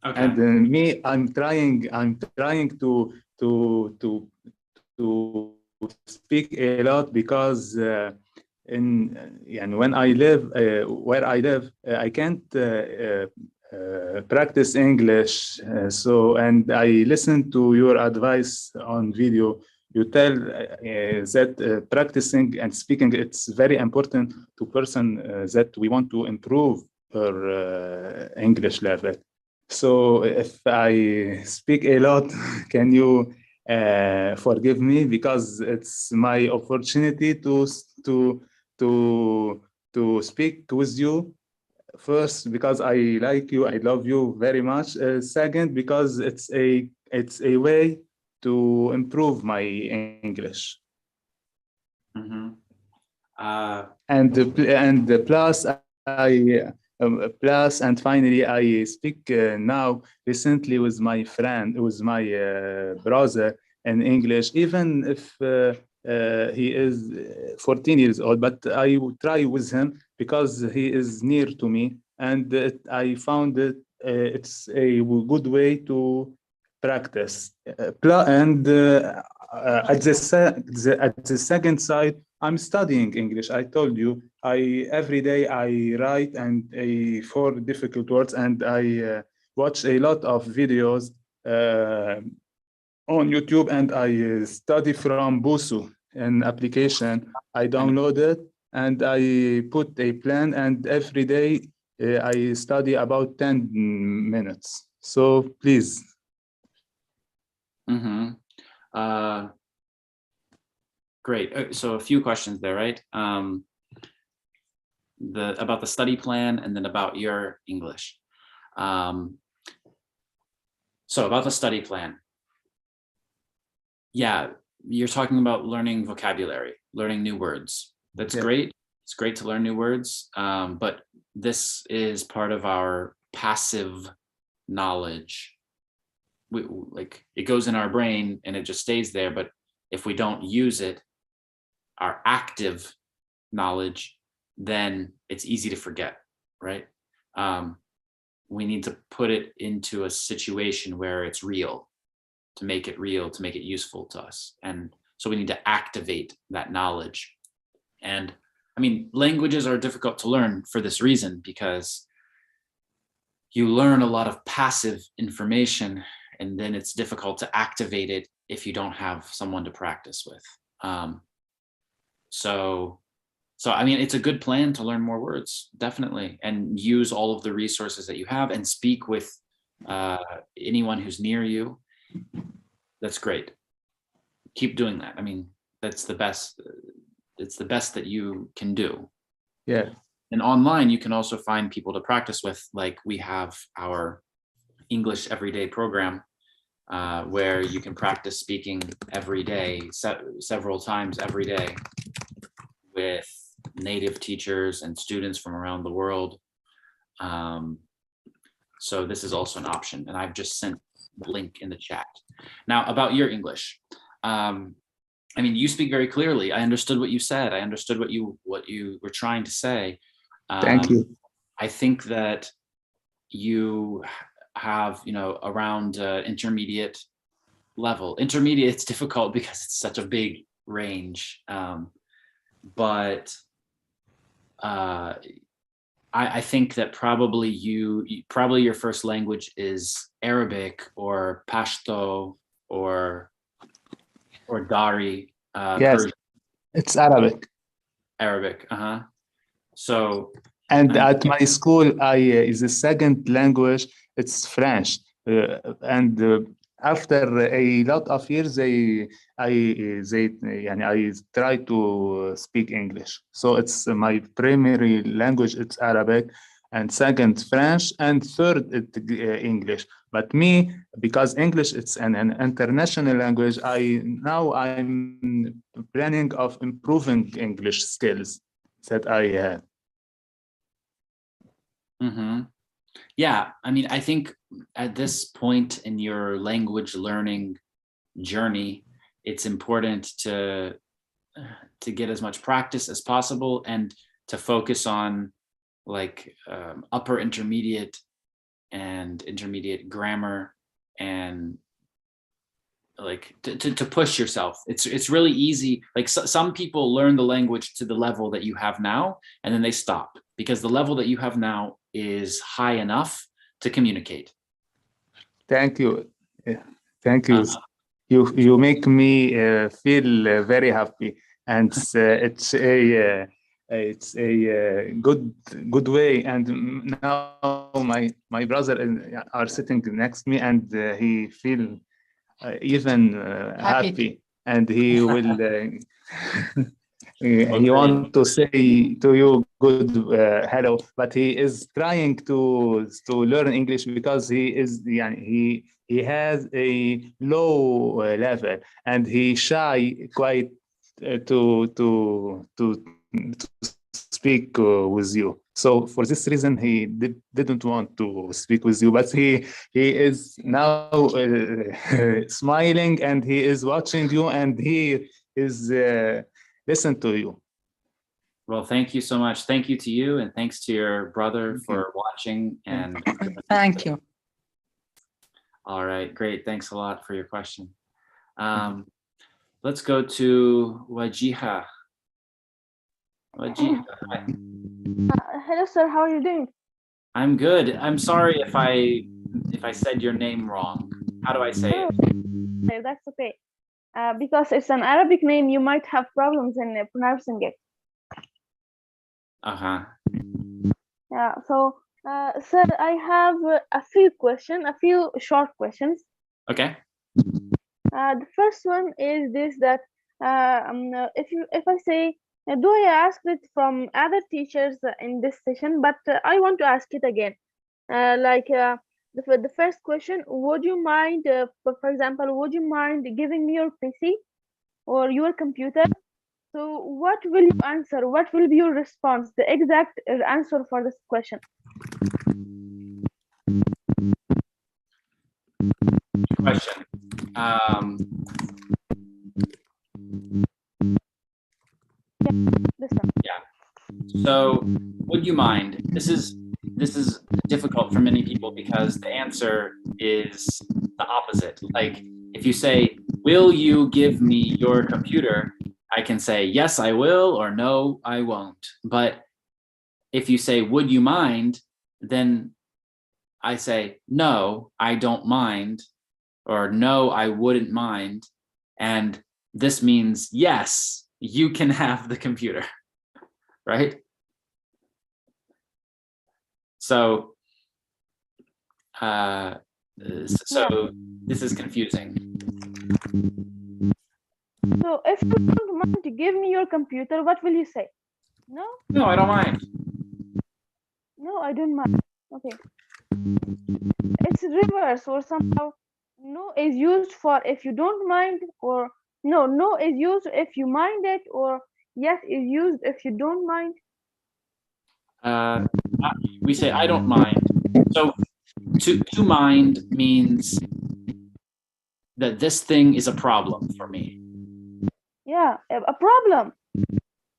Okay. And me, I'm trying to speak a lot, because when I live where I live, I can't practice English. And I listen to your advice on video. You tell that practicing and speaking, it's very important to person that we want to improve her English level. So if I speak a lot, can you forgive me, because it's my opportunity to speak with you. First, because I like you, I love you very much. Second, because it's a way to improve my English. Mm-hmm. Plus, and finally, I speak now recently with my brother in English, even if he is 14 years old, but I try with him because he is near to me, and I found it it's a good way to practice. And at the second side, I'm studying English. I told you, every day I write and for difficult words, and I watch a lot of videos on YouTube, and I study from Busu, an application. I download it and I put a plan, and every day I study about 10 minutes. So please. Mm-hmm. Great. So a few questions there, right? About the study plan, and then about your English. So about the study plan. Yeah, you're talking about learning vocabulary, learning new words. That's great. It's great to learn new words, but this is part of our passive knowledge. It goes in our brain and it just stays there, but if we don't use it, our active knowledge, then it's easy to forget, right? we need to put it into a situation where it's real, to make it real, to make it useful to us. And so we need to activate that knowledge. And I mean, languages are difficult to learn for this reason, because you learn a lot of passive information, and then it's difficult to activate it if you don't have someone to practice with. So I mean, it's a good plan to learn more words, definitely, and use all of the resources that you have and speak with anyone who's near you. That's great. Keep doing that. I mean, that's the best. It's the best that you can do. Yeah. And online, you can also find people to practice with. Like we have our English Everyday program, where you can practice speaking every day, several times every day, with native teachers and students from around the world. So this is also an option, and I've just sent the link in the chat. Now about your English. I mean, you speak very clearly. I understood what you said. I understood what you were trying to say. Thank you. I think that you have, around intermediate level. Intermediate, it's difficult because it's such a big range. But I think that probably your first language is Arabic or Pashto or Dari. Yes, Persian. it's Arabic. Arabic, So. And at my school, is the second language, it's French. And after a lot of years, I try to speak English. So it's my primary language, it's Arabic, and second French, and third English. But me, because English it's an international language, I'm planning of improving English skills that I have. Mm-hmm. Yeah, I mean, I think at this point in your language learning journey, it's important to get as much practice as possible and to focus on like upper intermediate and intermediate grammar, and like to push yourself. It's really easy. Like some people learn the language to the level that you have now, and then they stop because the level that you have now is high enough to communicate. Thank you. Thank you. You make me feel very happy, and it's a good way. And now my brother are sitting next to me, and he feel even happy, and he will. He wants to say to you good hello, but he is trying to learn English because he has a low level, and he shy quite to speak with you. So for this reason, he didn't want to speak with you, but he is now smiling, and he is watching you, and he is listen to you. Well, thank you so much. Thank you to you, and thanks to your brother for watching. And thank you. All right, great. Thanks a lot for your question. Let's go to Wajiha. Hello, sir. How are you doing? I'm good. I'm sorry if I said your name wrong. How do I say it? That's okay. Because it's an Arabic name, you might have problems in pronouncing it. Yeah. So, sir, I have a few short questions. Okay. The first one is this: that if I say, do I ask it from other teachers in this session? But I want to ask it again. The first question: would you mind, for example, would you mind giving me your PC or your computer? So what will you answer? What will be your response? The exact answer for this question. Question. This one. Yeah. So, would you mind? This is difficult for many people because the answer is the opposite. Like if you say, will you give me your computer? I can say, yes, I will, or no, I won't. But if you say, would you mind? Then I say, no, I don't mind, or no, I wouldn't mind. And this means, yes, you can have the computer, right? So, this is confusing. So if you don't mind to give me your computer, what will you say? No? No, I don't mind. No, I don't mind. Okay. It's reverse or somehow no is used for if you don't mind, or no is used if you mind it, or yes is used if you don't mind. We say, I don't mind. So to mind means that this thing is a problem for me. Yeah, a problem.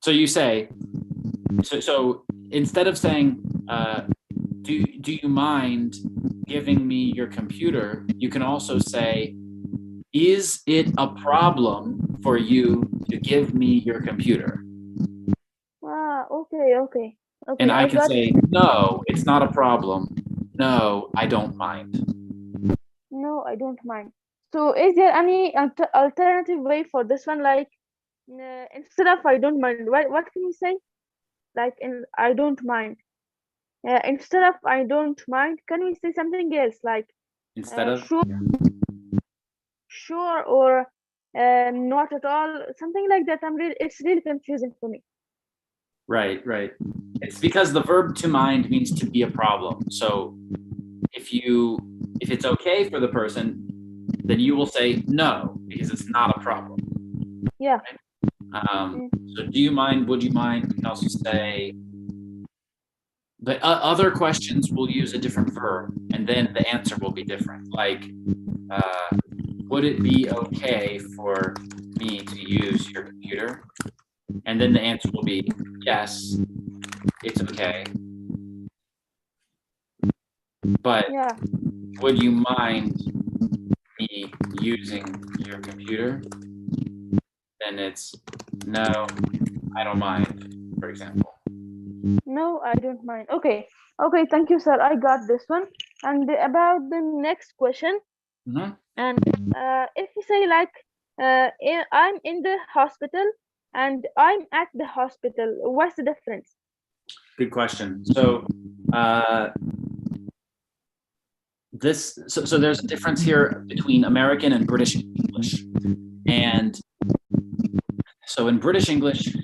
So you say, so instead of saying, do you mind giving me your computer? You can also say, is it a problem for you to give me your computer? Okay. And I can say, no, it's not a problem. No, I don't mind. No, I don't mind. So is there any alternative way for this one? Like instead of I don't mind, what can you say? Like in I don't mind. Instead of I don't mind, can we say something else? Like instead of sure or not at all, something like that. It's really confusing for me. Right. It's because the verb to mind means to be a problem. So if it's okay for the person, then you will say no, because it's not a problem. Yeah. Right? So do you mind, would you mind? You can also say, but other questions will use a different verb, and then the answer will be different. Like, would it be okay for me to use your computer? And then the answer will be, yes, it's okay. But would you mind me using your computer? Then it's, no, I don't mind, for example. No, I don't mind. Okay, thank you, sir. I got this one. And about the next question, and if you say like, I'm in the hospital and I'm at the hospital, what's the difference? Good question. So so there's a difference here between American and British English. And so in British English,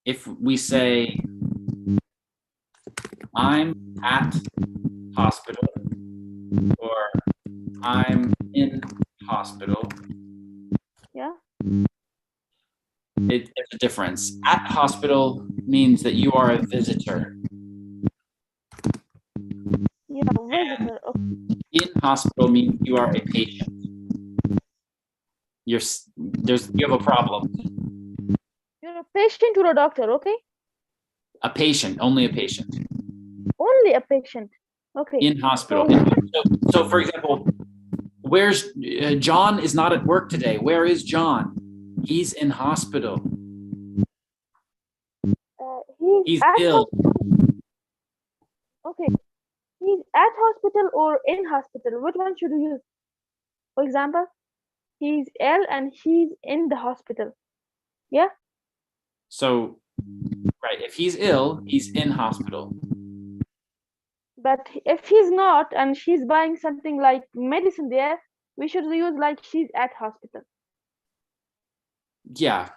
if we say, I'm at hospital, or I'm in hospital, there's a difference. At hospital means that you are a visitor. Yeah, visitor. Okay. In hospital means you are a patient. You have a problem. You're a patient or a doctor, okay? A patient, only a patient. Only a patient. Okay. In hospital. So for example, where's John is not at work today. Where is John? He's in hospital. He's ill. Hospital. Okay. He's at hospital or in hospital. Which one should we use? For example, he's ill and he's in the hospital. Yeah. So, right, if he's ill, he's in hospital. But if he's not and she's buying something like medicine there, we should use like she's at hospital. Yeah.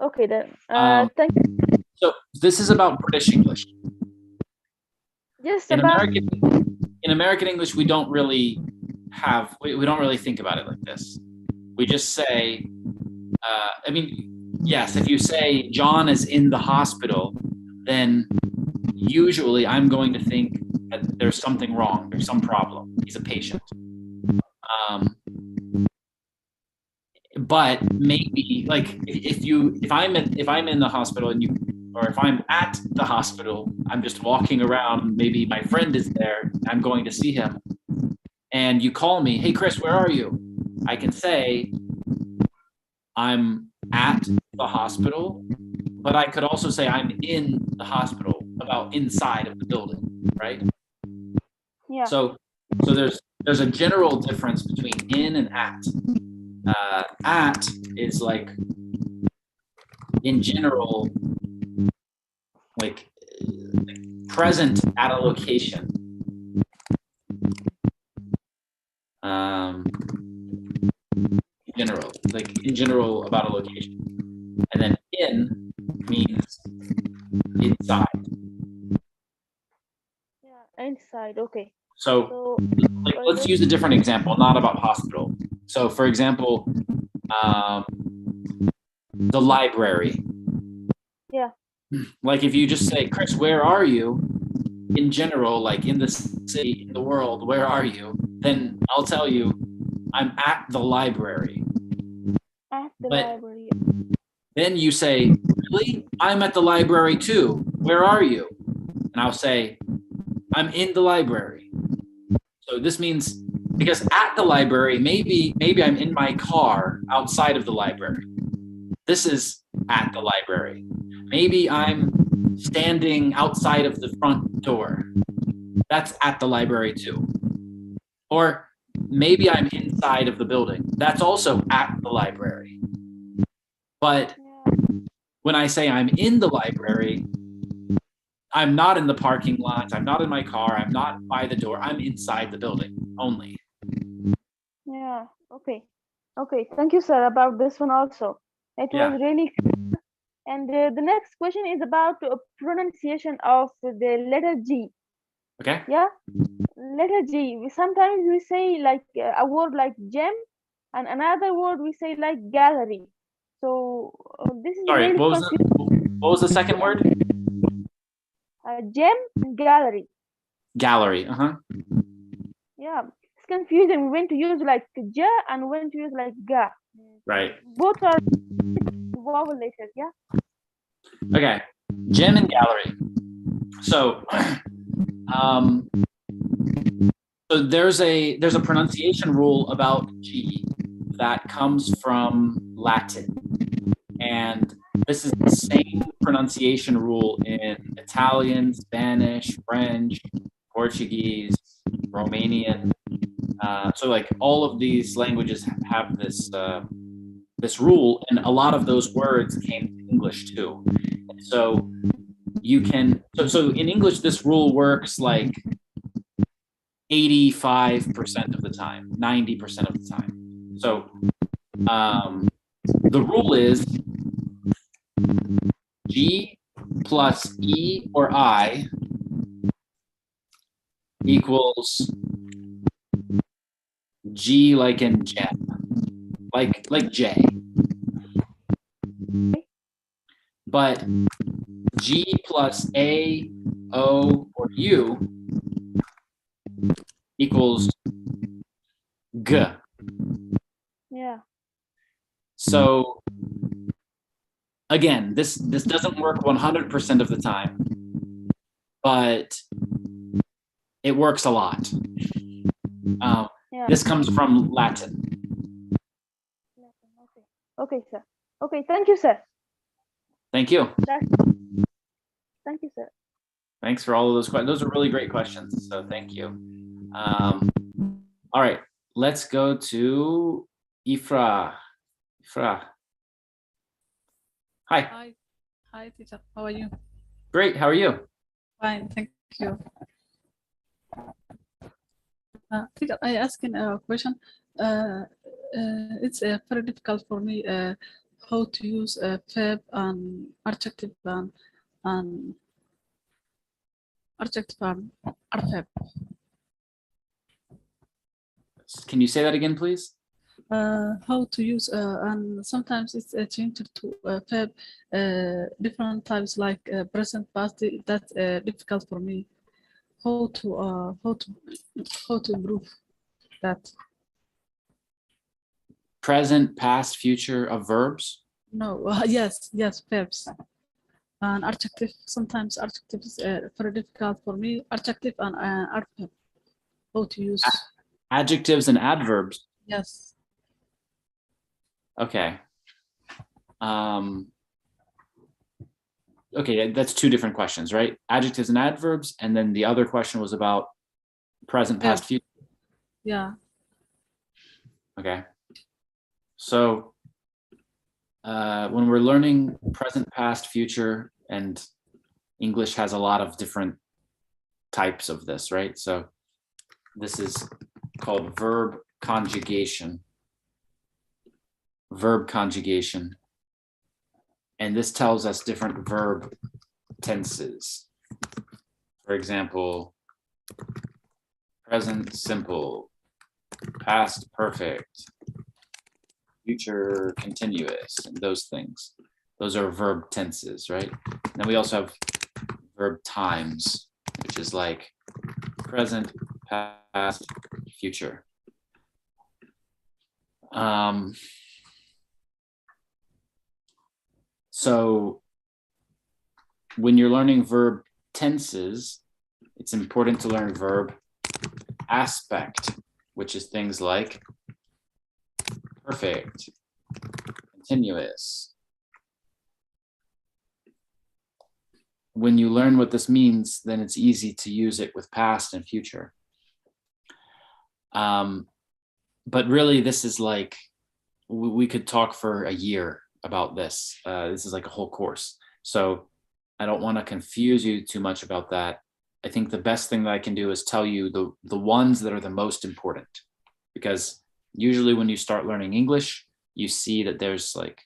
Okay then. Thank you. So this is about British English. Just in about American English, we don't really think about it like this. We just say, yes, if you say John is in the hospital, then usually I'm going to think that there's something wrong, there's some problem. He's a patient. But maybe like if I'm in the hospital and or if I'm at the hospital, I'm just walking around, maybe my friend is there, I'm going to see him, and you call me, hey Chris, where are you? I can say I'm at the hospital, but I could also say I'm in the hospital, about inside of the building, right? Yeah. So there's a general difference between in and at. At is like, in general, like present at a location. General, like in general about a location. And then in means inside. Yeah, inside, okay. So like, let's use a different example, not about hospital. So for example, the library. Yeah. Like if you just say, Chris, where are you? In general, like in the city, in the world, where are you? Then I'll tell you, I'm at the library. At the library. Then you say, really? I'm at the library too. Where are you? And I'll say, I'm in the library. So this means, because at the library, maybe I'm in my car outside of the library. This is at the library. Maybe I'm standing outside of the front door. That's at the library too. Or maybe I'm inside of the building. That's also at the library. But when I say I'm in the library, I'm not in the parking lot, I'm not in my car, I'm not by the door, I'm inside the building only. Yeah, okay. Okay, thank you, sir, about this one also. It was really clear. And the next question is about pronunciation of the letter G. Okay. Yeah, letter G. Sometimes we say like a word like gem, and another word we say like gallery. So this is Sorry, really what was the second word? Gem and gallery. Gallery, Yeah, it's confusing when to use like ja and when to use like ga. Right. Both are vowel letters, yeah? Okay, gem and gallery. So, so there's a pronunciation rule about G that comes from Latin, and this is the same pronunciation rule in Italian, Spanish, French, Portuguese, Romanian. So like all of these languages have this this rule, and a lot of those words came to English too. So you can, so in English, this rule works like 85% of the time, 90% of the time. So the rule is G plus E or I equals G like in gem, like J. But G plus A, O, or U equals G. Yeah. So again, this doesn't work 100% of the time, but it works a lot. This comes from Latin. Okay, sir. Okay, thank you, sir. Thank you. Thank you, sir. Thanks for all of those questions. Those are really great questions, so thank you. All right, let's go to Ifra. Ifra. Hi. Hi, teacher. How are you? Great. How are you? Fine, thank you. Teacher, I asking a question. It's very difficult for me how to use a verb and adjective and adjective and adverb. Can you say that again, please? How to use and sometimes it's changed to verb different types like present past. That's difficult for me. How to improve that? Present, past, future of verbs? No. Yes, verbs. and adjective. Sometimes adjective is very difficult for me. Adjective and adverb. How to use adjectives and adverbs? Yes. Okay. Okay, that's two different questions, right? Adjectives and adverbs, and then the other question was about present, past, future. Yeah. Okay. So when we're learning present, past, future, and English has a lot of different types of this, right? So this is called verb conjugation. Verb conjugation. And this tells us different verb tenses. For example, present simple, past perfect, future continuous, and those things. Those are verb tenses, right? And then we also have verb times, which is like present, past, future. So when you're learning verb tenses, it's important to learn verb aspect, which is things like perfect, continuous. When you learn what this means, then it's easy to use it with past and future. But really, this is like, we could talk for a year about this. This is like a whole course. So I don't want to confuse you too much about that. I think the best thing that I can do is tell you the ones that are the most important, because usually when you start learning English, you see that there's like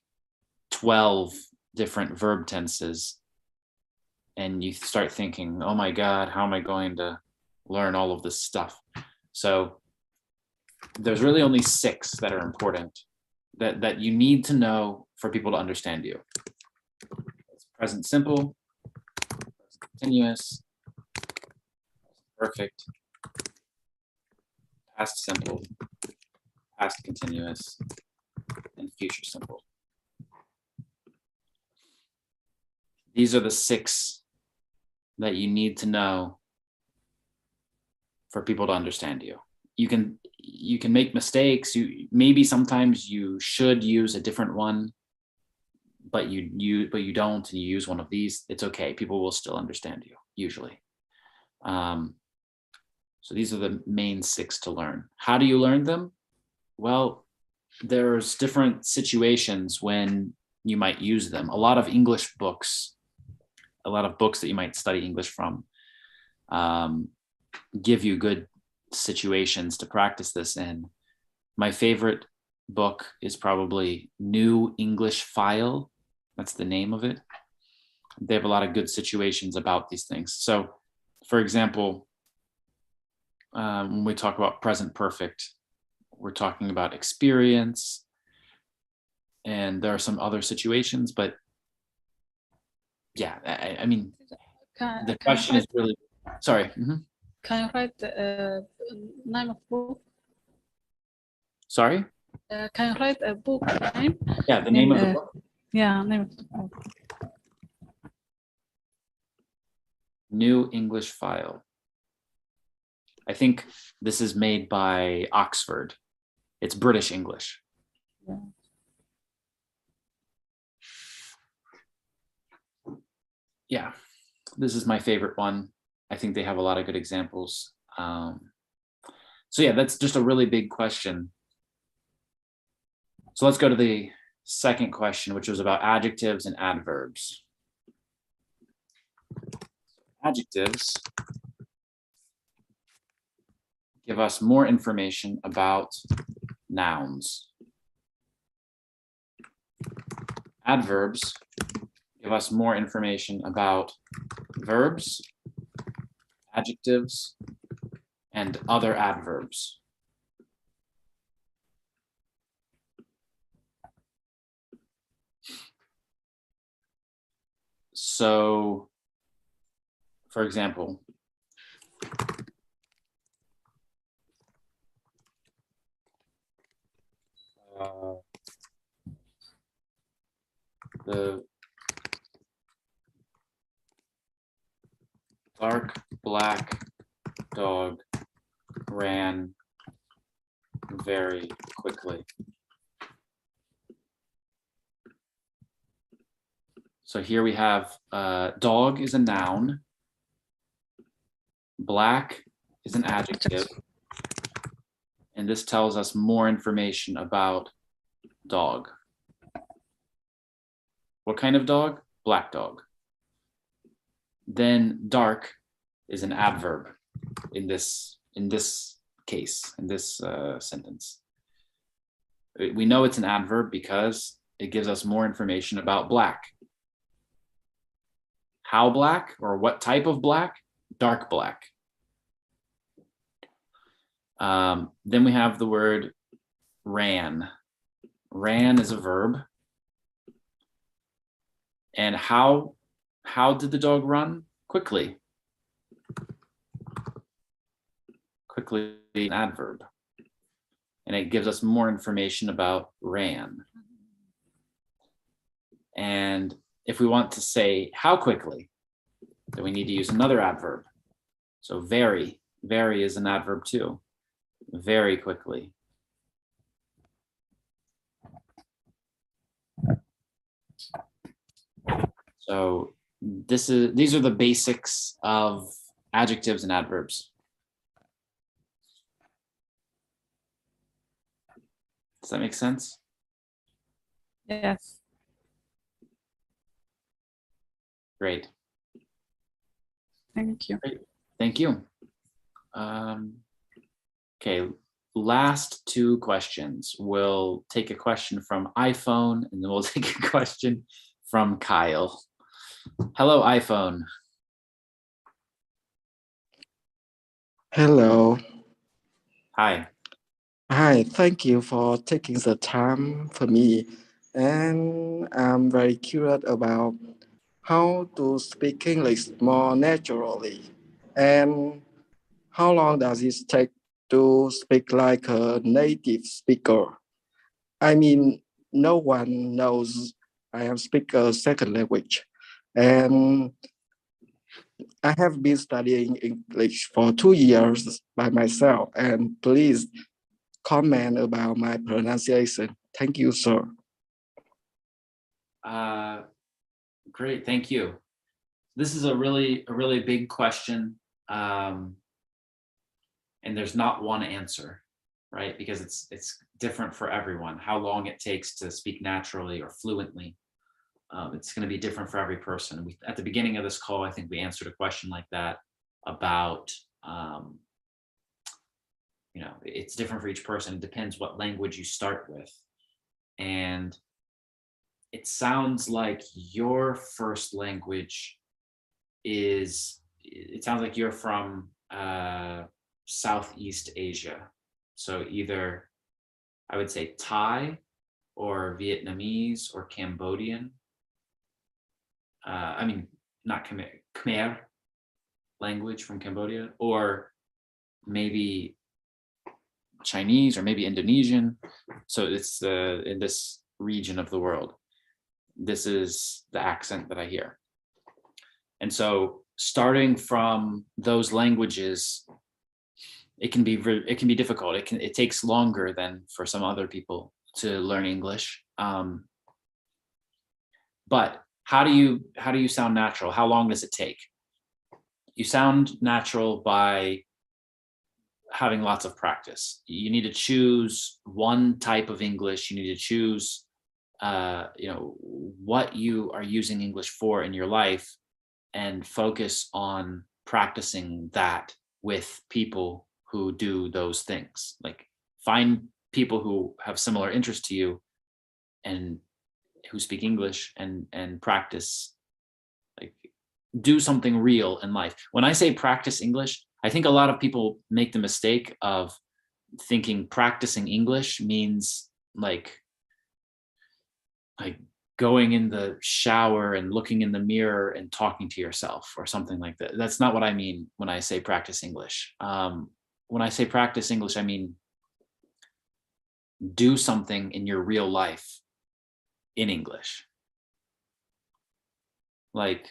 12 different verb tenses, and you start thinking, oh my God, how am I going to learn all of this stuff? So there's really only 6 that are important, that you need to know for people to understand you. It's present simple, continuous, perfect, past simple, past continuous, and future simple. These are the 6 that you need to know for people to understand you. You can make mistakes. Maybe sometimes you should use a different one, but you don't, and you use one of these. It's okay. People will still understand you usually. So these are the main 6 to learn. How do you learn them? Well, there's different situations when you might use them. A lot of English books, a lot of books that you might study English from, give you good situations to practice this in. My favorite book is probably New English File. That's the name of it. They have a lot of good situations about these things. So, for example, when we talk about present perfect, we're talking about experience, and there are some other situations, but yeah, I mean, the question is really, sorry. Can you write the name of book? Sorry? Can you write a book name? Yeah, the name of the book. Yeah, name of the book. New English File. I think this is made by Oxford. It's British English. Yeah. Yeah, this is my favorite one. I think they have a lot of good examples. So yeah, that's just a really big question. So let's go to the second question, which was about adjectives and adverbs. Adjectives give us more information about nouns. Adverbs give us more information about verbs, adjectives, and other adverbs. So, for example, black dog ran very quickly. So here we have dog is a noun. Black is an adjective. And this tells us more information about dog. What kind of dog? Black dog. Then dark is an adverb in this case, in this sentence. We know it's an adverb because it gives us more information about black. How black or what type of black? Dark black. Then we have the word ran. Ran is a verb. And how did the dog run? Quickly. Quickly, an adverb. And it gives us more information about ran. And if we want to say how quickly, then we need to use another adverb. So very is an adverb too. Very quickly. So these are the basics of adjectives and adverbs. Does that make sense? Yes. Great. Thank you. Great. Thank you. Okay, last two questions. We'll take a question from iPhone and then we'll take a question from Kyle. Hello, iPhone. Hello. Hi. Hi, thank you for taking the time for me. And I'm very curious about how to speak English more naturally. And how long does it take to speak like a native speaker? I mean, no one knows I am speaking a second language. And I have been studying English for 2 years by myself. And please comment about my pronunciation. Thank you, sir. Great, thank you. This is a really big question. And there's not one answer, right? Because it's different for everyone. How long it takes to speak naturally or fluently. It's going to be different for every person. At the beginning of this call, I think we answered a question like that about, it's different for each person. It depends what language you start with. And it sounds like your first language it sounds like you're from Southeast Asia. So either, I would say Thai or Vietnamese or Cambodian. I mean, not Khmer language from Cambodia, or maybe Chinese or maybe Indonesian. So it's in this region of the world. This is the accent that I hear. And so starting from those languages, it can be difficult. It takes longer than for some other people to learn English. But how do you sound natural? How long does it take? You sound natural by having lots of practice. You need to choose one type of English. You need to choose, what you are using English for in your life, and focus on practicing that with people who do those things. Like, find people who have similar interests to you and who speak English and practice, like, do something real in life. When I say practice English, I think a lot of people make the mistake of thinking practicing English means like going in the shower and looking in the mirror and talking to yourself or something like that. That's not what I mean when I say practice English. When I say practice English, I mean do something in your real life in English. Like,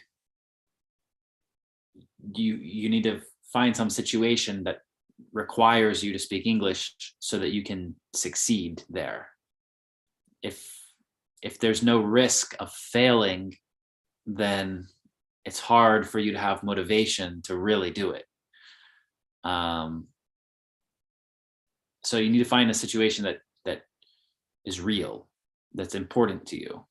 you need to find some situation that requires you to speak English so that you can succeed there. If there's no risk of failing, then it's hard for you to have motivation to really do it. So you need to find a situation that is real, that's important to you.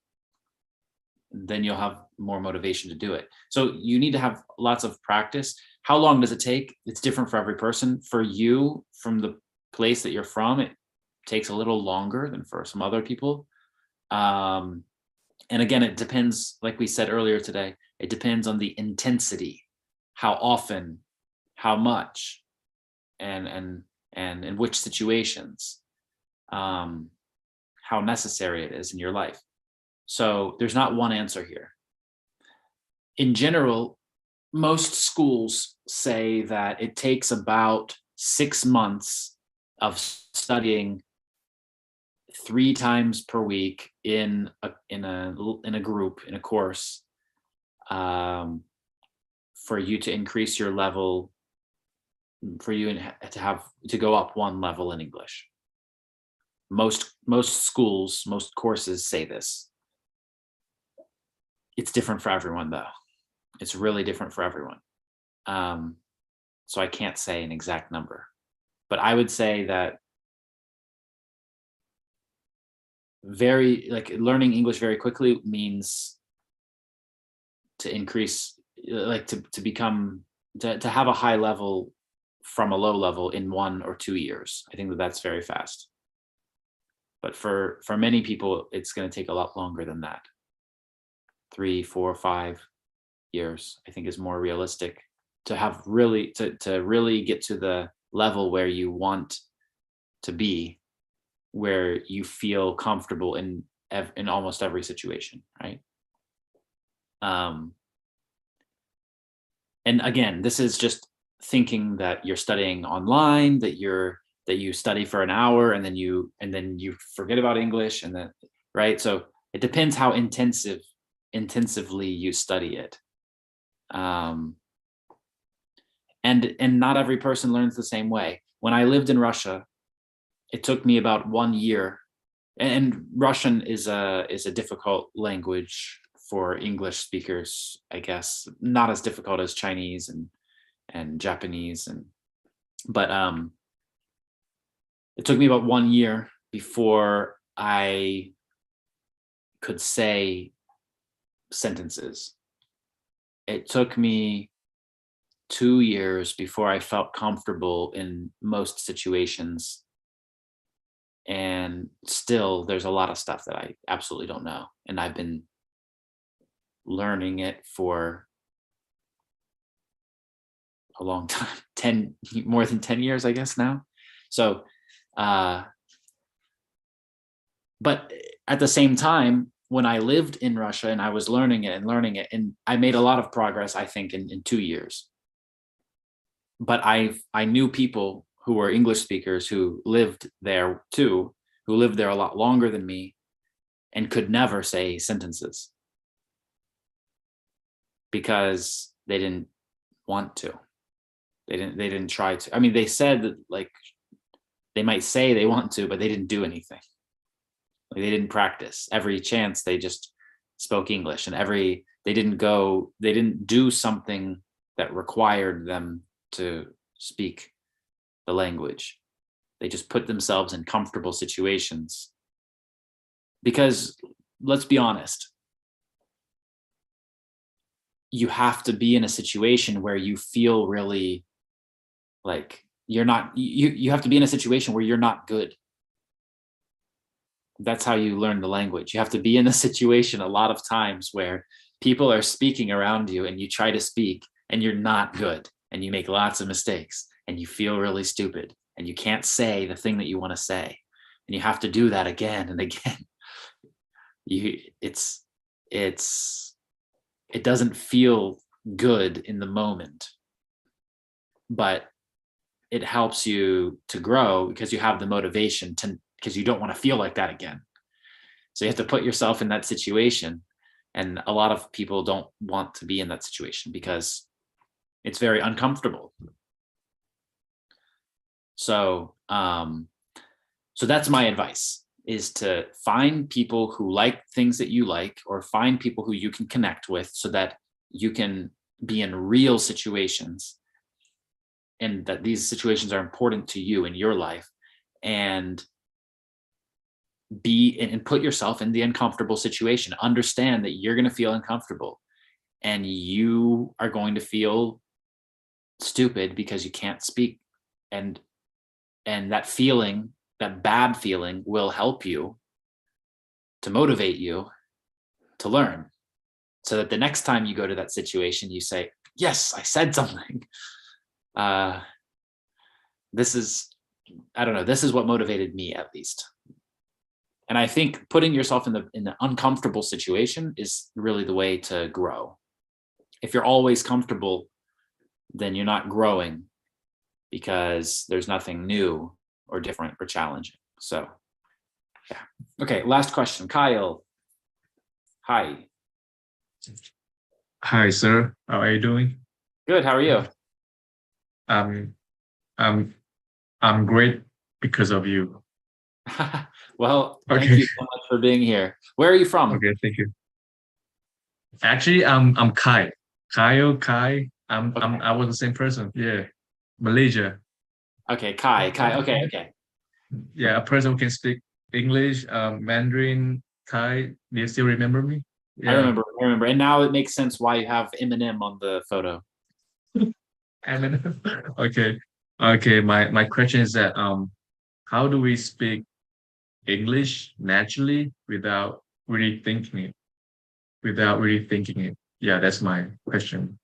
Then you'll have more motivation to do it. So you need to have lots of practice. How long does it take? It's different for every person. For you, from the place that you're from, it takes a little longer than for some other people. And again, it depends, like we said earlier today, it depends on the intensity, how often, how much, and in which situations, how necessary it is in your life. So there's not one answer here. In general, most schools say that it takes about 6 months of studying 3 times per week in a group, in a course, for you to increase your level, for you to go up 1 level in English. Most schools, most courses say this. It's different for everyone, though. It's really different for everyone. So I can't say an exact number, but I would say that learning English very quickly means to increase, to have a high level from a low level in 1 or 2 years. I think that's very fast. But for many people, it's going to take a lot longer than that. 3, 4, 5 years, I think, is more realistic to have really get to the level where you want to be, where you feel comfortable in almost every situation, right? And again, this is just thinking that you're studying online, that you study for an hour and then you forget about English, and then, right? So it depends how intensively you study it. And not every person learns the same way. When I lived in Russia, it took me about 1 year, and Russian is a difficult language for English speakers, I guess. Not as difficult as Chinese and Japanese, but it took me about 1 year before I could say sentences. It took me 2 years before I felt comfortable in most situations. And still, there's a lot of stuff that I absolutely don't know. And I've been learning it for a long time, more than 10 years, I guess now. So, but at the same time, when I lived in Russia and I was learning it, and I made a lot of progress, I think, in 2 years. But I knew people who were English speakers who lived there too, who lived there a lot longer than me and could never say sentences because they didn't want to. They didn't try to. I mean, they said that, like, they might say they want to, but they didn't do anything. Like, they didn't practice. Every chance they just spoke English, and they didn't do something that required them to speak the language. They just put themselves in comfortable situations. Because let's be honest, you have to be in a situation where you feel really like you're not, you have to be in a situation where you're not good. That's how you learn the language. You have to be in a situation a lot of times where people are speaking around you and you try to speak and you're not good and you make lots of mistakes and you feel really stupid and you can't say the thing that you want to say. And you have to do that again and again. It doesn't feel good in the moment, but it helps you to grow because you have the motivation because you don't want to feel like that again. So you have to put yourself in that situation. And a lot of people don't want to be in that situation because it's very uncomfortable. So so that's my advice, is to find people who like things that you like, or find people who you can connect with so that you can be in real situations, and that these situations are important to you in your life, and put yourself in the uncomfortable situation. Understand that you're going to feel uncomfortable, and you are going to feel stupid because you can't speak, and that feeling, that bad feeling, will help you to motivate you to learn, so that the next time you go to that situation, you say, yes, I said something. This is, I don't know, this is what motivated me, at least. And I think putting yourself in the uncomfortable situation is really the way to grow. If you're always comfortable, then you're not growing, because there's nothing new or different or challenging. So yeah. Okay, last question. Kyle. Hi. Hi, sir. How are you doing? Good. How are you? I'm great because of you. Well, thank Okay. you so much for being here. Where are you from? Okay, thank you. Actually, I'm Kai. Kai. I was the same person. Yeah. Malaysia. Okay, Kai. Okay. Yeah, a person who can speak English, Mandarin, Kai. Do you still remember me? Yeah. I remember. And now it makes sense why you have Eminem on the photo. Eminem. Okay. My question is that how do we speak English naturally without really thinking it? Yeah, that's my question.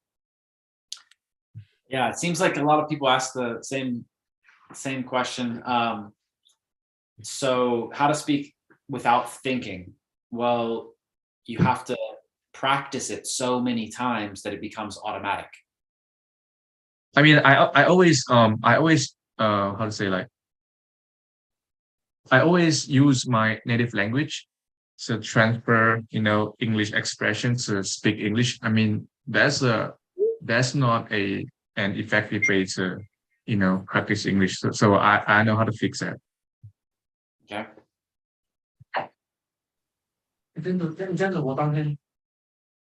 Yeah, it seems like a lot of people ask the same question. So how to speak without thinking? Well, you have to practice it so many times that it becomes automatic. I mean, I always how to say, like, I always use my native language to transfer, English expressions to speak English. I mean, that's not an effective way to, practice English. So I know how to fix that. Okay.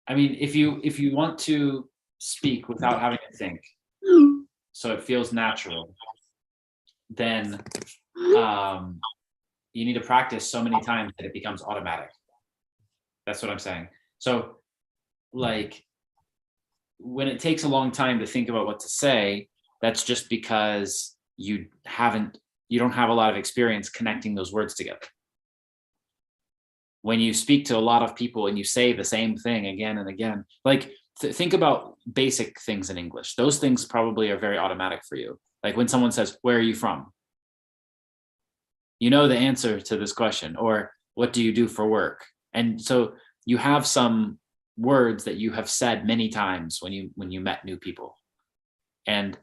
I mean, if you want to speak without having to think, so it feels natural, then you need to practice so many times that it becomes automatic. That's what I'm saying. So, like, when it takes a long time to think about what to say, that's just because you don't have a lot of experience connecting those words together. When you speak to a lot of people and you say the same thing again and again, like, think about basic things in English. Those things probably are very automatic for you. Like when someone says, where are you from? You know the answer to this question. Or what do you do for work? And so you have some words that you have said many times when you met new people. And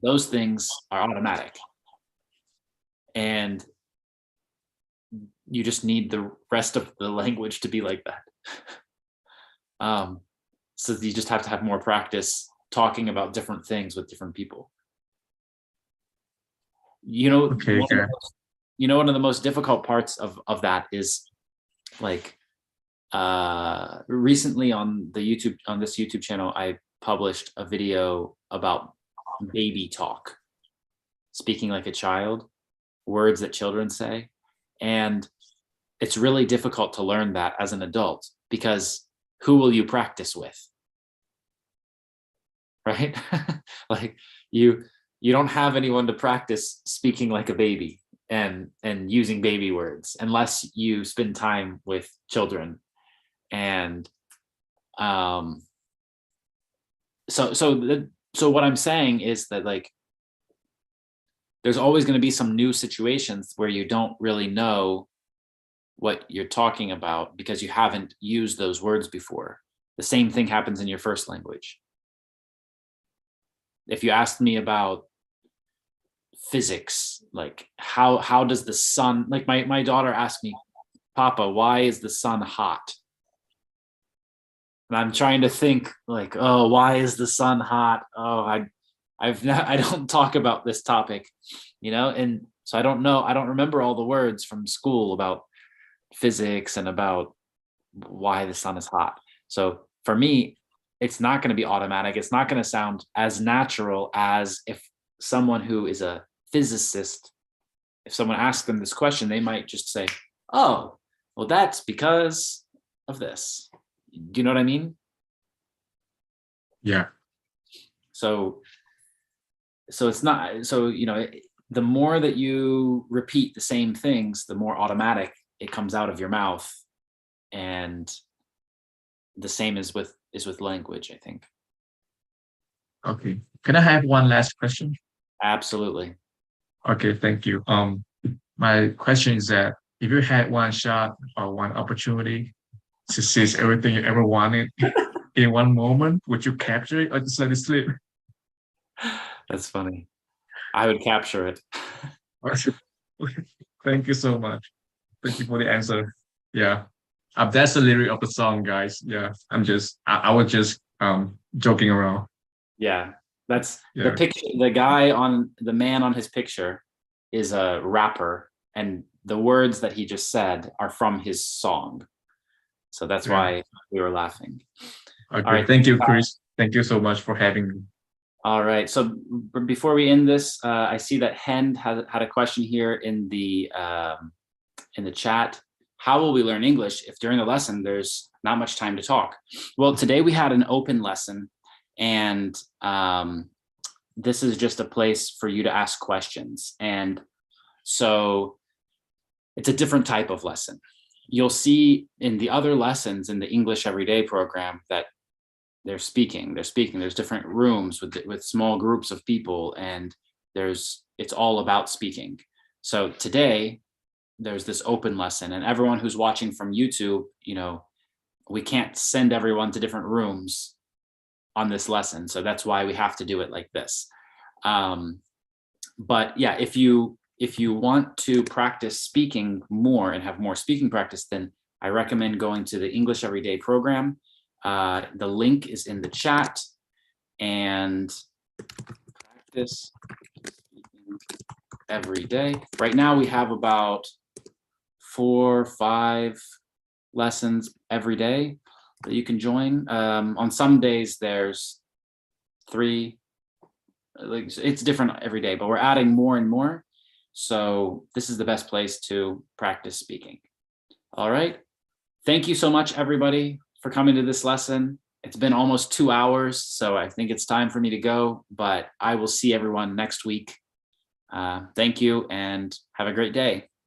those things are automatic. And you just need the rest of the language to be like that. So you just have to have more practice talking about different things with different people. Okay. One of the most difficult parts of that is, like, recently on this YouTube channel, I published a video about baby talk, speaking like a child, words that children say. And it's really difficult to learn that as an adult, because who will you practice with? Right? Like, you don't have anyone to practice speaking like a baby and using baby words, unless you spend time with children. And so what I'm saying is that, like, there's always going to be some new situations where you don't really know what you're talking about because you haven't used those words before. The same thing happens in your first language. If you asked me about physics, like how does the sun, like my daughter asked me, Papa, why is the sun hot? And I'm trying to think, like, oh, why is the sun hot? Oh, I don't talk about this topic, and so I don't remember all the words from school about physics and about why the sun is hot. So for me, it's not going to be automatic. It's not going to sound as natural as if someone who is a physicist, if someone asks them this question, they might just say, oh, well, that's because of this. Do you know what I mean? Yeah. So it's not, the more that you repeat the same things, the more automatic it comes out of your mouth. And the same is with language, I think. Okay. Can I have one last question? Absolutely. Okay, thank you. My question is that if you had one shot or one opportunity to seize everything you ever wanted in one moment, would you capture it or just let it slip? That's funny. I would capture it. Thank you so much. Thank you for the answer. Yeah. That's the lyric of the song, guys. Yeah. I was just joking around. Yeah. That's Yeah. the picture. The man on his picture is a rapper, and the words that he just said are from his song. So that's why we were laughing. Okay. All right. Thank you, Chris. Thank you so much for having me. All right. So before we end this, I see that Hend had a question here in the chat. How will we learn English if during the lesson there's not much time to talk? Well, today we had an open lesson, and this is just a place for you to ask questions. And so it's a different type of lesson. You'll see in the other lessons in the English Everyday program that they're speaking. There's different rooms with small groups of people, and it's all about speaking. So today there's this open lesson, and everyone who's watching from YouTube, we can't send everyone to different rooms on this lesson. So that's why we have to do it like this. But yeah, if you want to practice speaking more and have more speaking practice, then I recommend going to the English Everyday program. The link is in the chat, and practice every day. Right now we have about 4 or 5 lessons every day that you can join. On some days there's 3. It's different every day, but we're adding more and more. So this is the best place to practice speaking. All right. Thank you so much, everybody, for coming to this lesson. It's been almost 2 hours, so I think it's time for me to go, but I will see everyone next week. Thank you and have a great day.